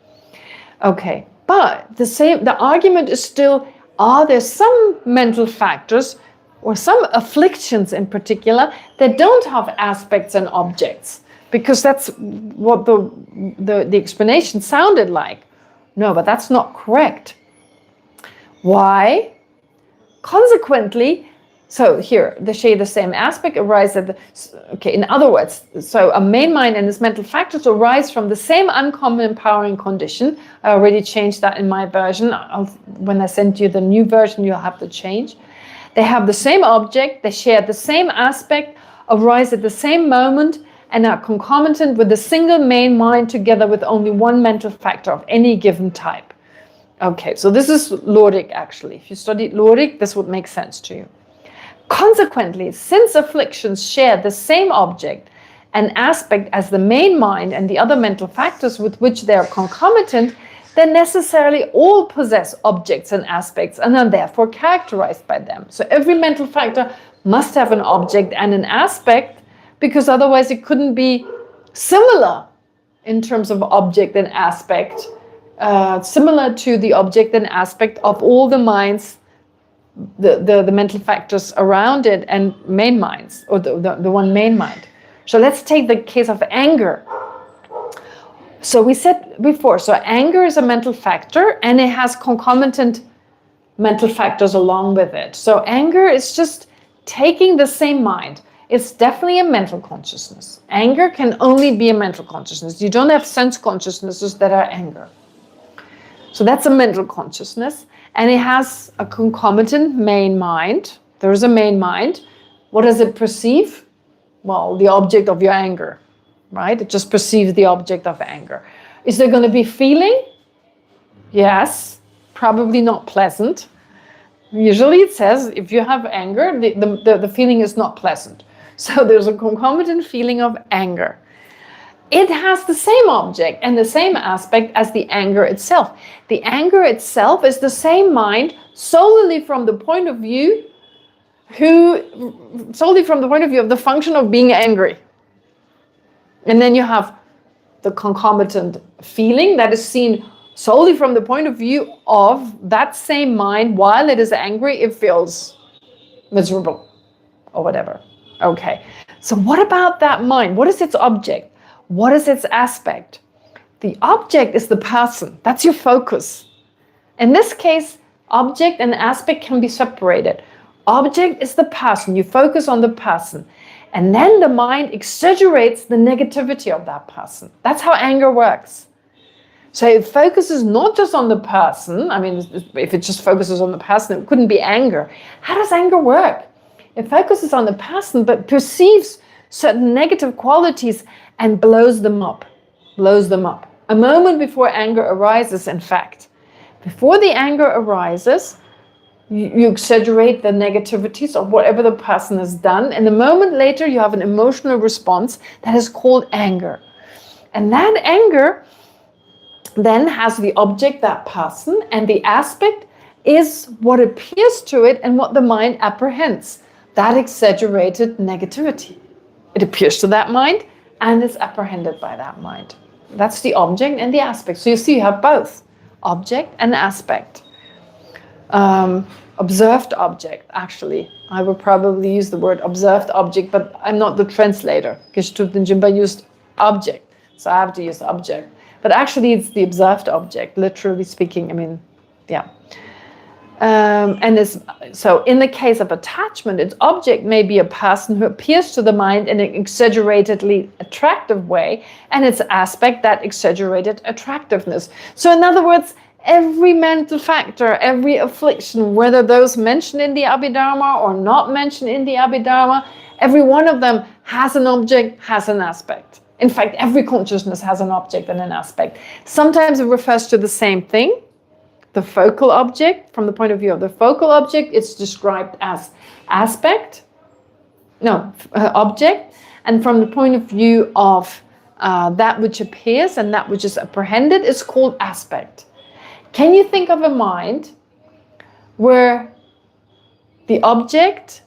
Okay, but the argument is still, are there some mental factors or some afflictions in particular that don't have aspects and objects? Because that's what the explanation sounded like. No, but that's not correct. Why? Consequently, so here, they share the same aspect, arise at in other words, so a main mind and its mental factors arise from the same uncommon empowering condition. I already changed that in my version. When I send you the new version, you'll have to change. They have the same object, they share the same aspect, arise at the same moment, and are concomitant with a single main mind together with only one mental factor of any given type. Okay, so this is Lorik actually. If you studied Lorik, this would make sense to you. Consequently, since afflictions share the same object and aspect as the main mind and the other mental factors with which they are concomitant, then necessarily all possess objects and aspects and are therefore characterized by them. So every mental factor must have an object and an aspect, because otherwise it couldn't be similar in terms of object and aspect, similar to the object and aspect of all the minds, the mental factors around it and main minds, or the one main mind. So let's take the case of anger. So we said before, so anger is a mental factor and it has concomitant mental factors along with it. So anger is just taking the same mind. It's definitely a mental consciousness. Anger can only be a mental consciousness. You don't have sense consciousnesses that are anger. So that's a mental consciousness, and it has a concomitant main mind. There is a main mind. What does it perceive? Well, the object of your anger, right? It just perceives the object of anger. Is there going to be feeling? Yes, probably not pleasant. Usually it says if you have anger, the feeling is not pleasant. So there's a concomitant feeling of anger. It has the same object and the same aspect as the anger itself. The anger itself is the same mind solely from the point of view of the function of being angry. And then you have the concomitant feeling that is seen solely from the point of view of that same mind. While it is angry, it feels miserable or whatever. Okay, so what about that mind? What is its object? What is its aspect? The object is the person. That's your focus. In this case, object and aspect can be separated. Object is the person. You focus on the person. And then the mind exaggerates the negativity of that person. That's how anger works. So it focuses not just on the person. I mean, if it just focuses on the person, it couldn't be anger. How does anger work? It focuses on the person, but perceives certain negative qualities and blows them up. A moment before anger arises, in fact. Before the anger arises, you exaggerate the negativities of whatever the person has done, and a moment later you have an emotional response that is called anger. And that anger then has the object, that person, and the aspect is what appears to it and what the mind apprehends. That exaggerated negativity. It appears to that mind and is apprehended by that mind. That's the object and the aspect. So you see, you have both object and aspect. Observed object, actually. I would probably use the word observed object, but I'm not the translator. Geshe Jinpa used object, so I have to use object. But actually it's the observed object, literally speaking. I mean, yeah. So in the case of attachment, its object may be a person who appears to the mind in an exaggeratedly attractive way, and its aspect that exaggerated attractiveness. So in other words, every mental factor, every affliction, whether those mentioned in the Abhidharma or not mentioned in the Abhidharma, every one of them has an object, has an aspect. In fact, every consciousness has an object and an aspect. Sometimes it refers to the same thing. The focal object, from the point of view of the focal object, it's described as object. And from the point of view of that which appears and that which is apprehended, it's called aspect. Can you think of a mind where the object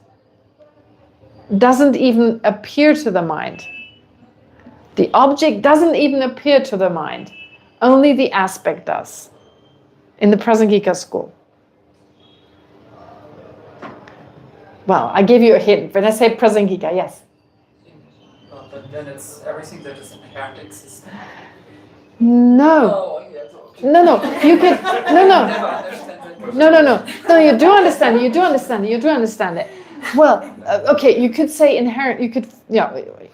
doesn't even appear to the mind? The object doesn't even appear to the mind. Only the aspect does. In the Prasangika school. Well, I gave you a hint. When I say Prasangika, yes. But then it's everything that is inherent existence. No. Oh, yes, okay. No. You can. No. Never understand that. No. You do understand it. Well, okay. You could say inherent. You could.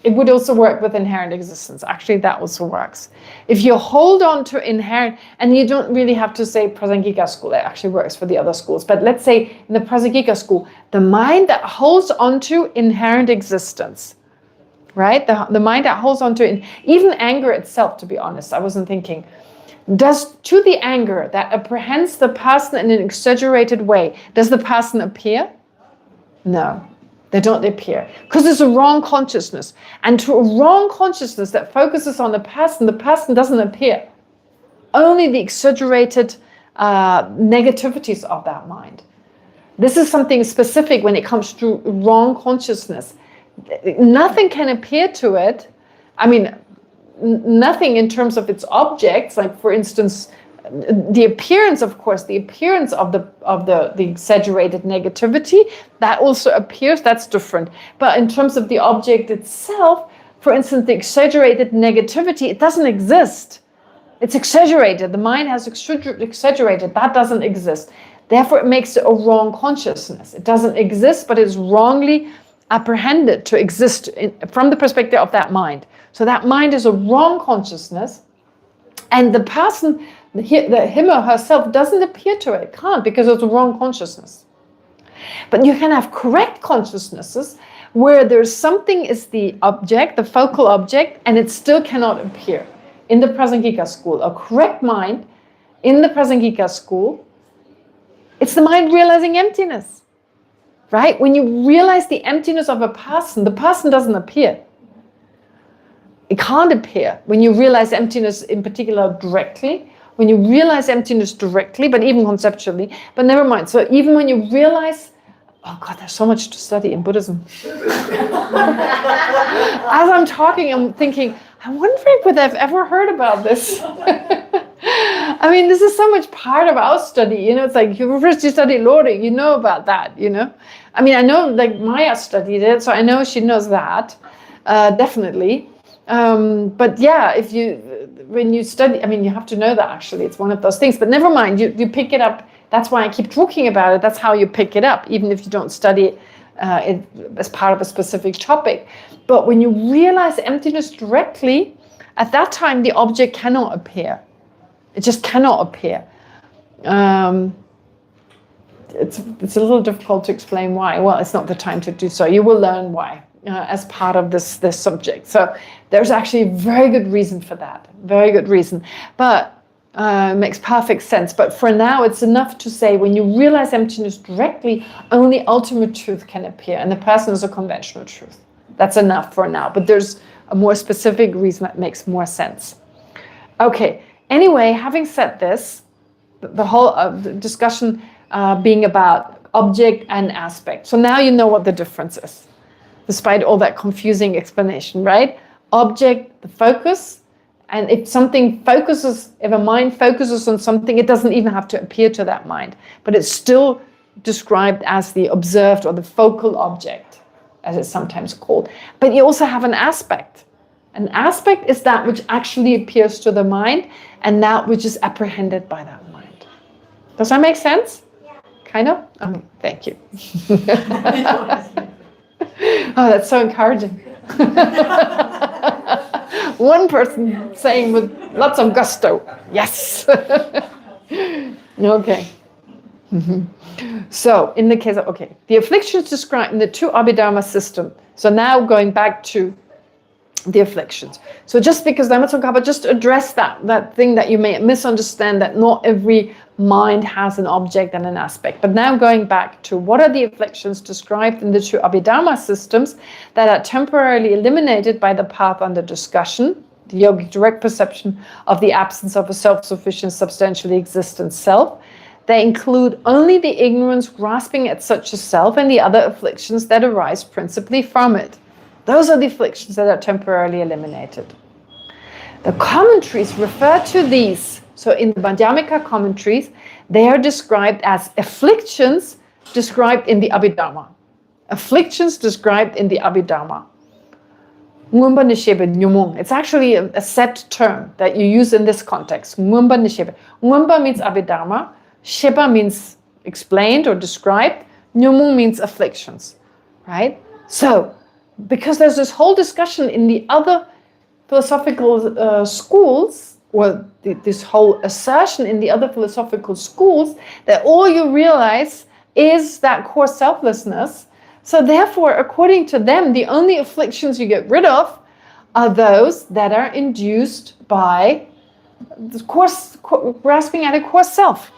It would also work with inherent existence. Actually, that also works. If you hold on to inherent, and you don't really have to say Prasangika school. It actually works for the other schools. But let's say in the Prasangika school, the mind that holds on to inherent existence, right? The mind that holds on to even anger itself. To be honest, I wasn't thinking. Does to the anger that apprehends the person in an exaggerated way, does the person appear? No, they don't appear. Because it's a wrong consciousness. And to a wrong consciousness that focuses on the person doesn't appear. only the exaggerated negativities of that mind. This is something specific when it comes to wrong consciousness. Nothing can appear to it. I mean, nothing in terms of its objects, like for instance, the appearance, of course, the appearance of the exaggerated negativity, that also appears, that's different. But in terms of the object itself, for instance, the exaggerated negativity, it doesn't exist. It's exaggerated. The mind has exaggerated. That doesn't exist. Therefore, it makes it a wrong consciousness. It doesn't exist, but it's wrongly apprehended to exist from the perspective of that mind. So that mind is a wrong consciousness, and the person, him or herself, doesn't appear to it. It can't, because it's a wrong consciousness. But you can have correct consciousnesses where there's something is the object, the focal object, and it still cannot appear. In the Prasangika school, a correct mind in the Prasangika school, it's the mind realizing emptiness, right? When you realize the emptiness of a person, the person doesn't appear. It can't appear. When you realize emptiness in particular directly, when you realize emptiness directly, but even conceptually, but never mind. So even when you realize, oh God, there's so much to study in Buddhism. As I'm talking, I'm thinking, I'm wondering whether I've ever heard about this. I mean, this is so much part of our study, you know. It's like, first you study Lori, you know about that, you know. I mean, I know, like, Maya studied it, so I know she knows that, definitely. But yeah, when you study, I mean, you have to know that, actually. It's one of those things. But never mind, you pick it up. That's why I keep talking about it. That's how you pick it up, even if you don't study it as part of a specific topic. But when you realize emptiness directly, at that time, the object cannot appear. It just cannot appear. It's a little difficult to explain why. Well, it's not the time to do so. You will learn why as part of this subject. So there's actually a very good reason for that. Very good reason. But it makes perfect sense. But for now, it's enough to say when you realize emptiness directly, only ultimate truth can appear. And the person is a conventional truth. That's enough for now. But there's a more specific reason that makes more sense. Okay. Anyway, having said this, the whole discussion being about object and aspect. So now you know what the difference is, despite all that confusing explanation, right? Object, the focus, and if something focuses, if a mind focuses on something, it doesn't even have to appear to that mind, but it's still described as the observed or the focal object, as it's sometimes called. But you also have an aspect. An aspect is that which actually appears to the mind and that which is apprehended by that mind. Does that make sense? Yeah. Kind of? Oh, thank you. Oh, that's so encouraging. One person saying with lots of gusto, yes. Okay. So, in the case of, the afflictions described in the two Abhidharma system. So now going back to the afflictions. So just because Dhamma just address that thing that you may misunderstand, that not every mind has an object and an aspect. But now going back to what are the afflictions described in the two Abhidharma systems that are temporarily eliminated by the path under discussion, the yogic direct perception of the absence of a self-sufficient, substantially existent self. They include only the ignorance grasping at such a self and the other afflictions that arise principally from it. Those are the afflictions that are temporarily eliminated. The commentaries refer to these. So in the Madhyamika commentaries, they are described as afflictions described in the Abhidharma. Afflictions described in the Abhidharma. Ngumba Nisheba Nyumung. It's actually a set term that you use in this context. Ngumba Nisheba. Ngumba means Abhidharma. Sheba means explained or described. Nyumung means afflictions. Right? So, because there's this whole discussion in the other philosophical schools, or this whole assertion in the other philosophical schools, that all you realize is that core selflessness. So therefore, according to them, the only afflictions you get rid of are those that are induced by the grasping at a core self.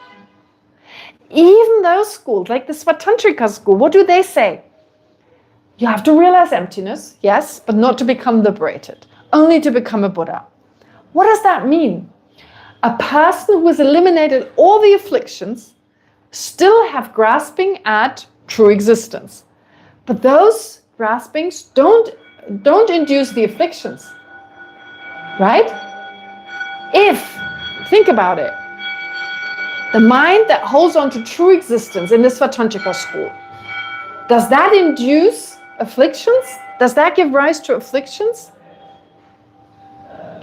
Even those schools, like the Svatantrika school, what do they say? You have to realize emptiness, yes, but not to become liberated, only to become a Buddha. What does that mean? A person who has eliminated all the afflictions still have grasping at true existence. But those graspings don't induce the afflictions. Right? Think about it, the mind that holds on to true existence in the Svatantrika school, does that induce afflictions? Does that give rise to afflictions?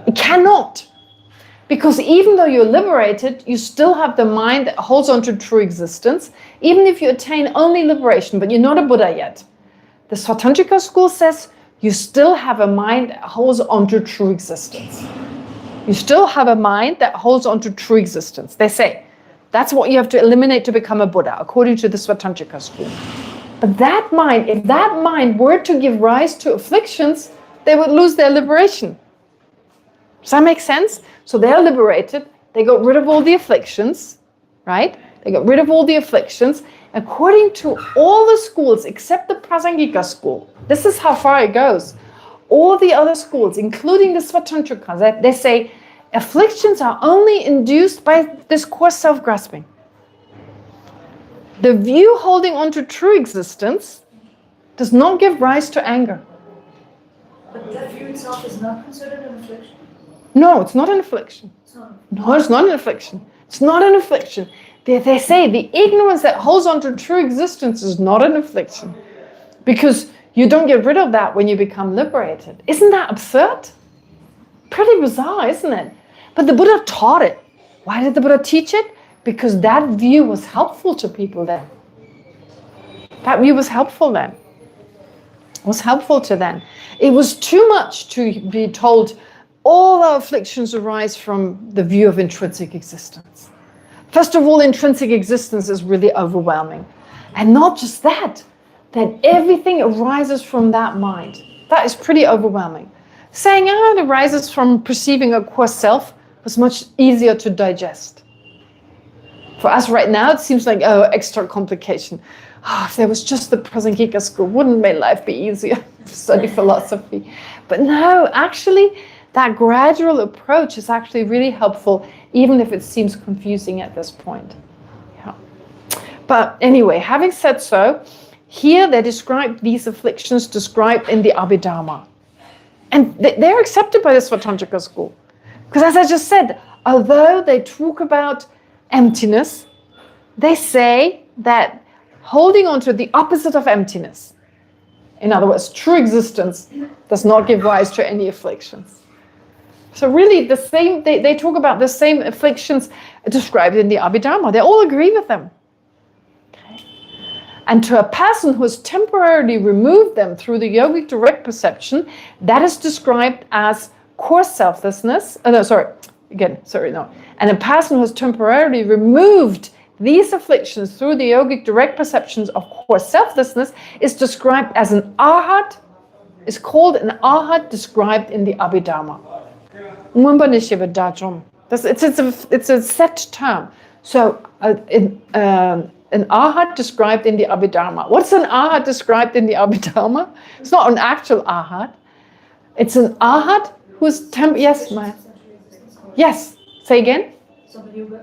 It cannot. Because even though you're liberated, you still have the mind that holds on to true existence, even if you attain only liberation, but you're not a Buddha yet. The Svatantrika school says you still have a mind that holds on to true existence. You still have a mind that holds on to true existence. They say that's what you have to eliminate to become a Buddha, according to the Svatantrika school. But that mind, if that mind were to give rise to afflictions, they would lose their liberation. Does that make sense? So they're liberated, they got rid of all the afflictions, right? They got rid of all the afflictions. According to all the schools except the Prasangika school, this is how far it goes. All the other schools, including the Svatantrika, they say afflictions are only induced by this coarse self-grasping. The view holding on to true existence does not give rise to anger. But that view itself is not considered an affliction? No, it's not an affliction. No, it's not an affliction. It's not an affliction. They say the ignorance that holds on to true existence is not an affliction. Because you don't get rid of that when you become liberated. Isn't that absurd? Pretty bizarre, isn't it? But the Buddha taught it. Why did the Buddha teach it? Because that view was helpful to people then. That view was helpful then. It was helpful to them. It was too much to be told all our afflictions arise from the view of intrinsic existence. First of all, intrinsic existence is really overwhelming. And not just that everything arises from that mind. That is pretty overwhelming. Saying, it arises from perceiving a coarse self was much easier to digest. For us right now, it seems like, extra complication. If there was just the Prasangika school, wouldn't my life be easier to study philosophy? But no, actually, that gradual approach is actually really helpful, even if it seems confusing at this point. Yeah. But anyway, having said so, here they describe these afflictions described in the Abhidharma. And they're accepted by the Svatantrika school. Because as I just said, although they talk about emptiness, they say that holding on to the opposite of emptiness, in other words, true existence, does not give rise to any afflictions. So really the same, they talk about the same afflictions described in the Abhidharma. They all agree with them. Okay. And to a person who has temporarily removed them through the yogic direct perception, that is described as coarse selflessness. And a person who has temporarily removed these afflictions through the yogic direct perceptions of coarse selflessness is described as an arhat, is called an arhat described in the Abhidharma. It's a set term. So an arhat described in the Abhidharma. What's an arhat described in the Abhidharma? It's not an actual arhat. It's an arhat who's yes, Maya. Yes. Say again. Somebody who got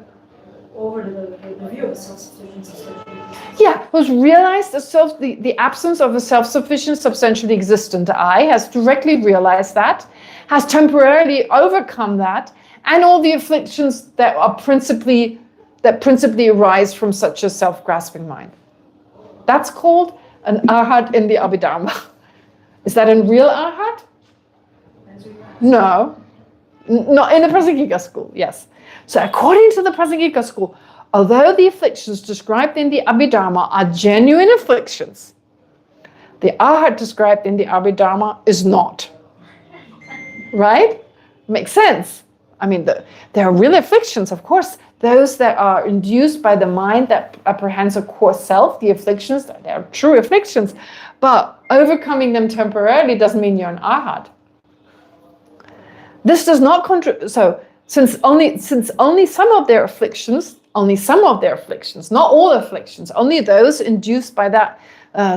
over the view of self-sufficiency. Yeah, who's realized the absence of a self-sufficient, substantially existent I, has directly realized that, has temporarily overcome that, and all the afflictions that principally arise from such a self-grasping mind. That's called an arhat in the Abhidharma. Is that a real arhat? No. Not in the Prasangika school, yes. So according to the Prasangika school, although the afflictions described in the Abhidharma are genuine afflictions, the arhat described in the Abhidharma is not. Right? Makes sense. I mean, there are real afflictions, of course. Those that are induced by the mind that apprehends a coarse self, the afflictions, they are true afflictions. But overcoming them temporarily doesn't mean you're an arhat. This does not since only some of their afflictions, not all afflictions, only those induced by that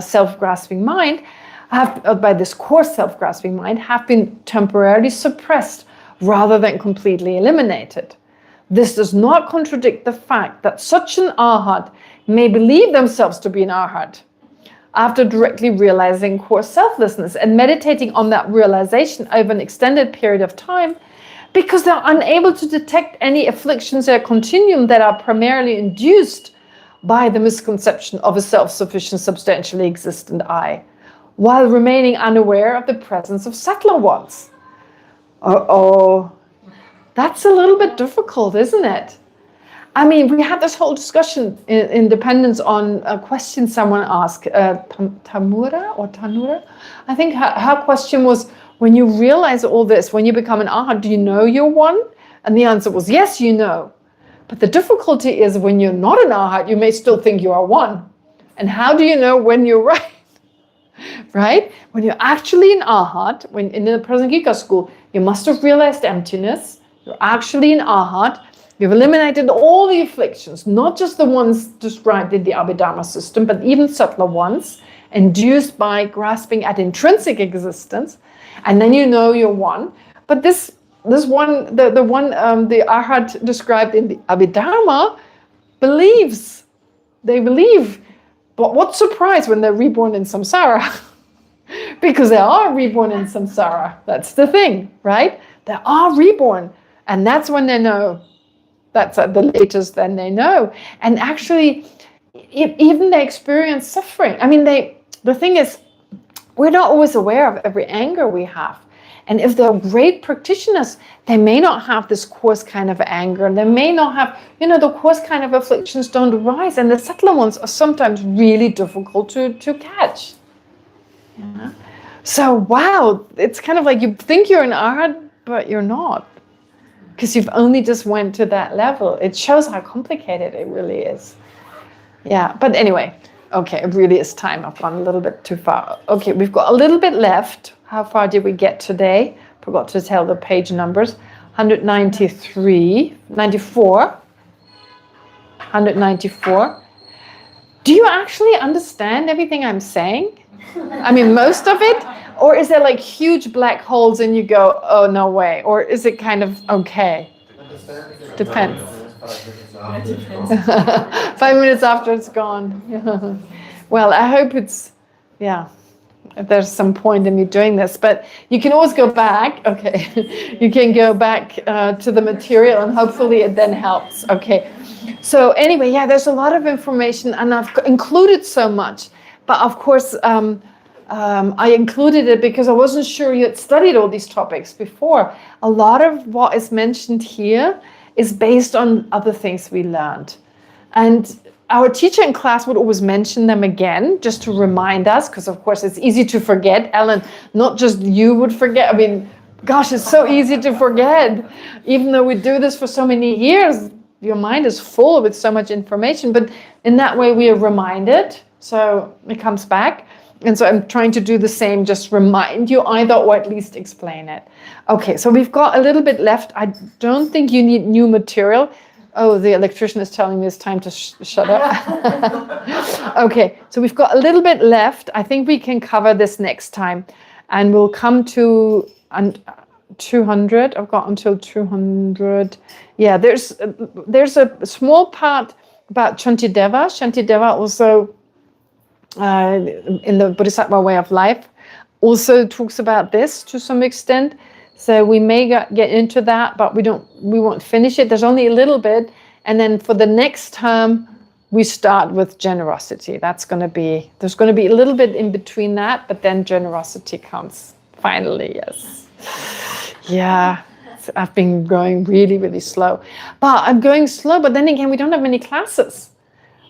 self-grasping mind, by this coarse self-grasping mind, have been temporarily suppressed rather than completely eliminated. This does not contradict the fact that such an arhat may believe themselves to be an arhat after directly realizing core selflessness and meditating on that realization over an extended period of time, because they're unable to detect any afflictions or continuum that are primarily induced by the misconception of a self-sufficient, substantially existent I, while remaining unaware of the presence of subtler ones. That's a little bit difficult, isn't it? I mean, we had this whole discussion in Dependence on a question someone asked, Tanura? I think her question was, when you realize all this, when you become an arhat, do you know you're one? And the answer was, yes, you know. But the difficulty is when you're not an arhat, you may still think you are one. And how do you know when you're right? Right? When you're actually an arhat, when in the Prasangika school, you must have realized emptiness. You're actually an arhat. You've eliminated all the afflictions, not just the ones described in the Abhidharma system, but even subtler ones, induced by grasping at intrinsic existence. And then you know you're one. But this one, the arhat described in the Abhidharma, believes. They believe. But what surprise when they're reborn in samsara? Because they are reborn in samsara. That's the thing, right? They are reborn. And that's when they know. That's at the latest then they know. And actually, even they experience suffering. I mean, the thing is, we're not always aware of every anger we have. And if they're great practitioners, they may not have this coarse kind of anger. They may not have, the coarse kind of afflictions don't arise. And the subtler ones are sometimes really difficult to catch. Yeah. So, wow, it's kind of like you think you're an arhat, but you're not. Because you've only just went to that level. It shows how complicated it really is. Yeah, but anyway, okay, it really is time. I've gone a little bit too far. Okay, we've got a little bit left. How far did we get today? Forgot to tell the page numbers. 193, 94, 194. Do you actually understand everything I'm saying? I mean, most of it? Or is there like huge black holes and you go, oh, no way? Or is it kind of okay? Depends. 5 minutes after it's gone. Yeah. Well, I hope it's, if there's some point in me doing this, but you can always go back. Okay, you can go back to the material and hopefully it then helps. Okay, so anyway, there's a lot of information and I've included so much, but of course, I included it because I wasn't sure you had studied all these topics before. A lot of what is mentioned here is based on other things we learned. And our teacher in class would always mention them again, just to remind us, because of course it's easy to forget. Ellen, not just you would forget. I mean, gosh, it's so easy to forget. Even though we do this for so many years, your mind is full with so much information. But in that way, we are reminded. So it comes back. And so I'm trying to do the same, just remind you either or at least explain it. Okay, so we've got a little bit left. I don't think you need new material. Oh, the electrician is telling me it's time to shut up. Okay, so we've got a little bit left. I think we can cover this next time. And we'll come to 200. I've got until 200. Yeah, there's a small part about Shantideva. Shantideva also, in the Bodhisattva way of life, also talks about this to some extent. So we may get into that, but we won't finish it. There's only a little bit. And then for the next term, we start with generosity. There's going to be a little bit in between that, but then generosity comes finally, yes. Yeah, I've been going really, really slow. But I'm going slow, but then again, we don't have many classes.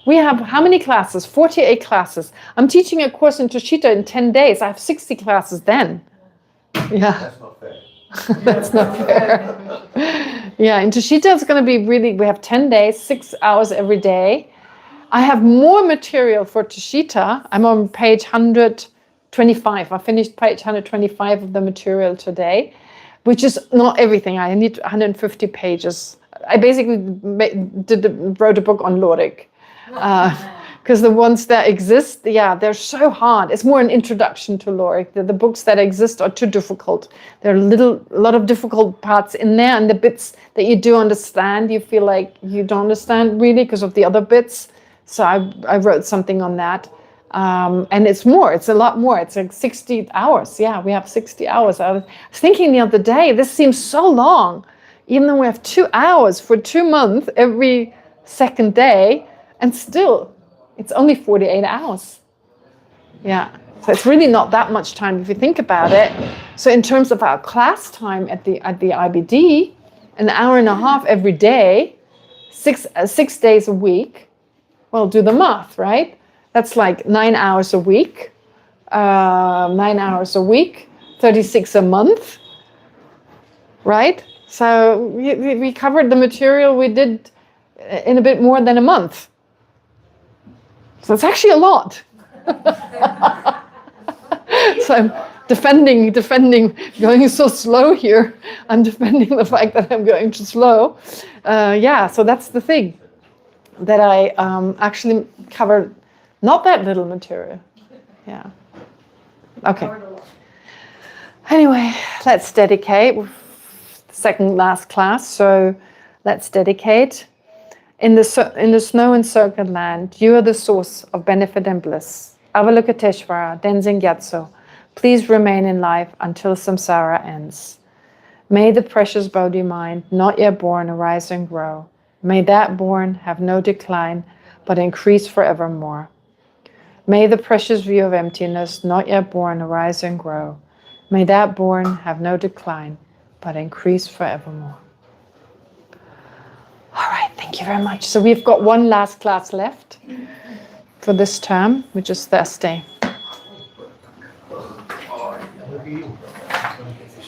We have how many classes? 48 classes. I'm teaching a course in Tushita in 10 days. I have 60 classes then. Yeah. That's not fair. That's not fair. Yeah, in Tushita it's going to be really, we have 10 days, 6 hours every day. I have more material for Tushita. I'm on page 125. I finished page 125 of the material today, which is not everything. I need 150 pages. I basically wrote a book on Lorik. Because the ones that exist, they're so hard. It's more an introduction to Lorik. The books that exist are too difficult. There are a lot of difficult parts in there, and the bits that you do understand, you feel like you don't understand really because of the other bits. So I wrote something on that. And it's a lot more. It's like 60 hours. Yeah, we have 60 hours. I was thinking the other day, this seems so long, even though we have 2 hours for 2 months every second day, and still, it's only 48 hours. Yeah, so it's really not that much time if you think about it. So in terms of our class time at the IBD, an hour and a half every day, 6 days a week. Well, do the math, right? That's like 9 hours a week. 9 hours a week, 36 a month, right? So we covered the material we did in a bit more than a month. So it's actually a lot. So I'm defending, going so slow here. I'm defending the fact that I'm going too slow. So that's the thing, that I actually covered not that little material. Yeah. Okay. Anyway, let's dedicate. Second last class, so let's dedicate. In the snow-encircled land, you are the source of benefit and bliss. Avalokiteshvara, Denzin Gyatso, please remain in life until samsara ends. May the precious Bodhi mind, not yet born, arise and grow. May that born have no decline, but increase forevermore. May the precious view of emptiness, not yet born, arise and grow. May that born have no decline, but increase forevermore. All right, thank you very much. So we've got one last class left for this term, which is Thursday.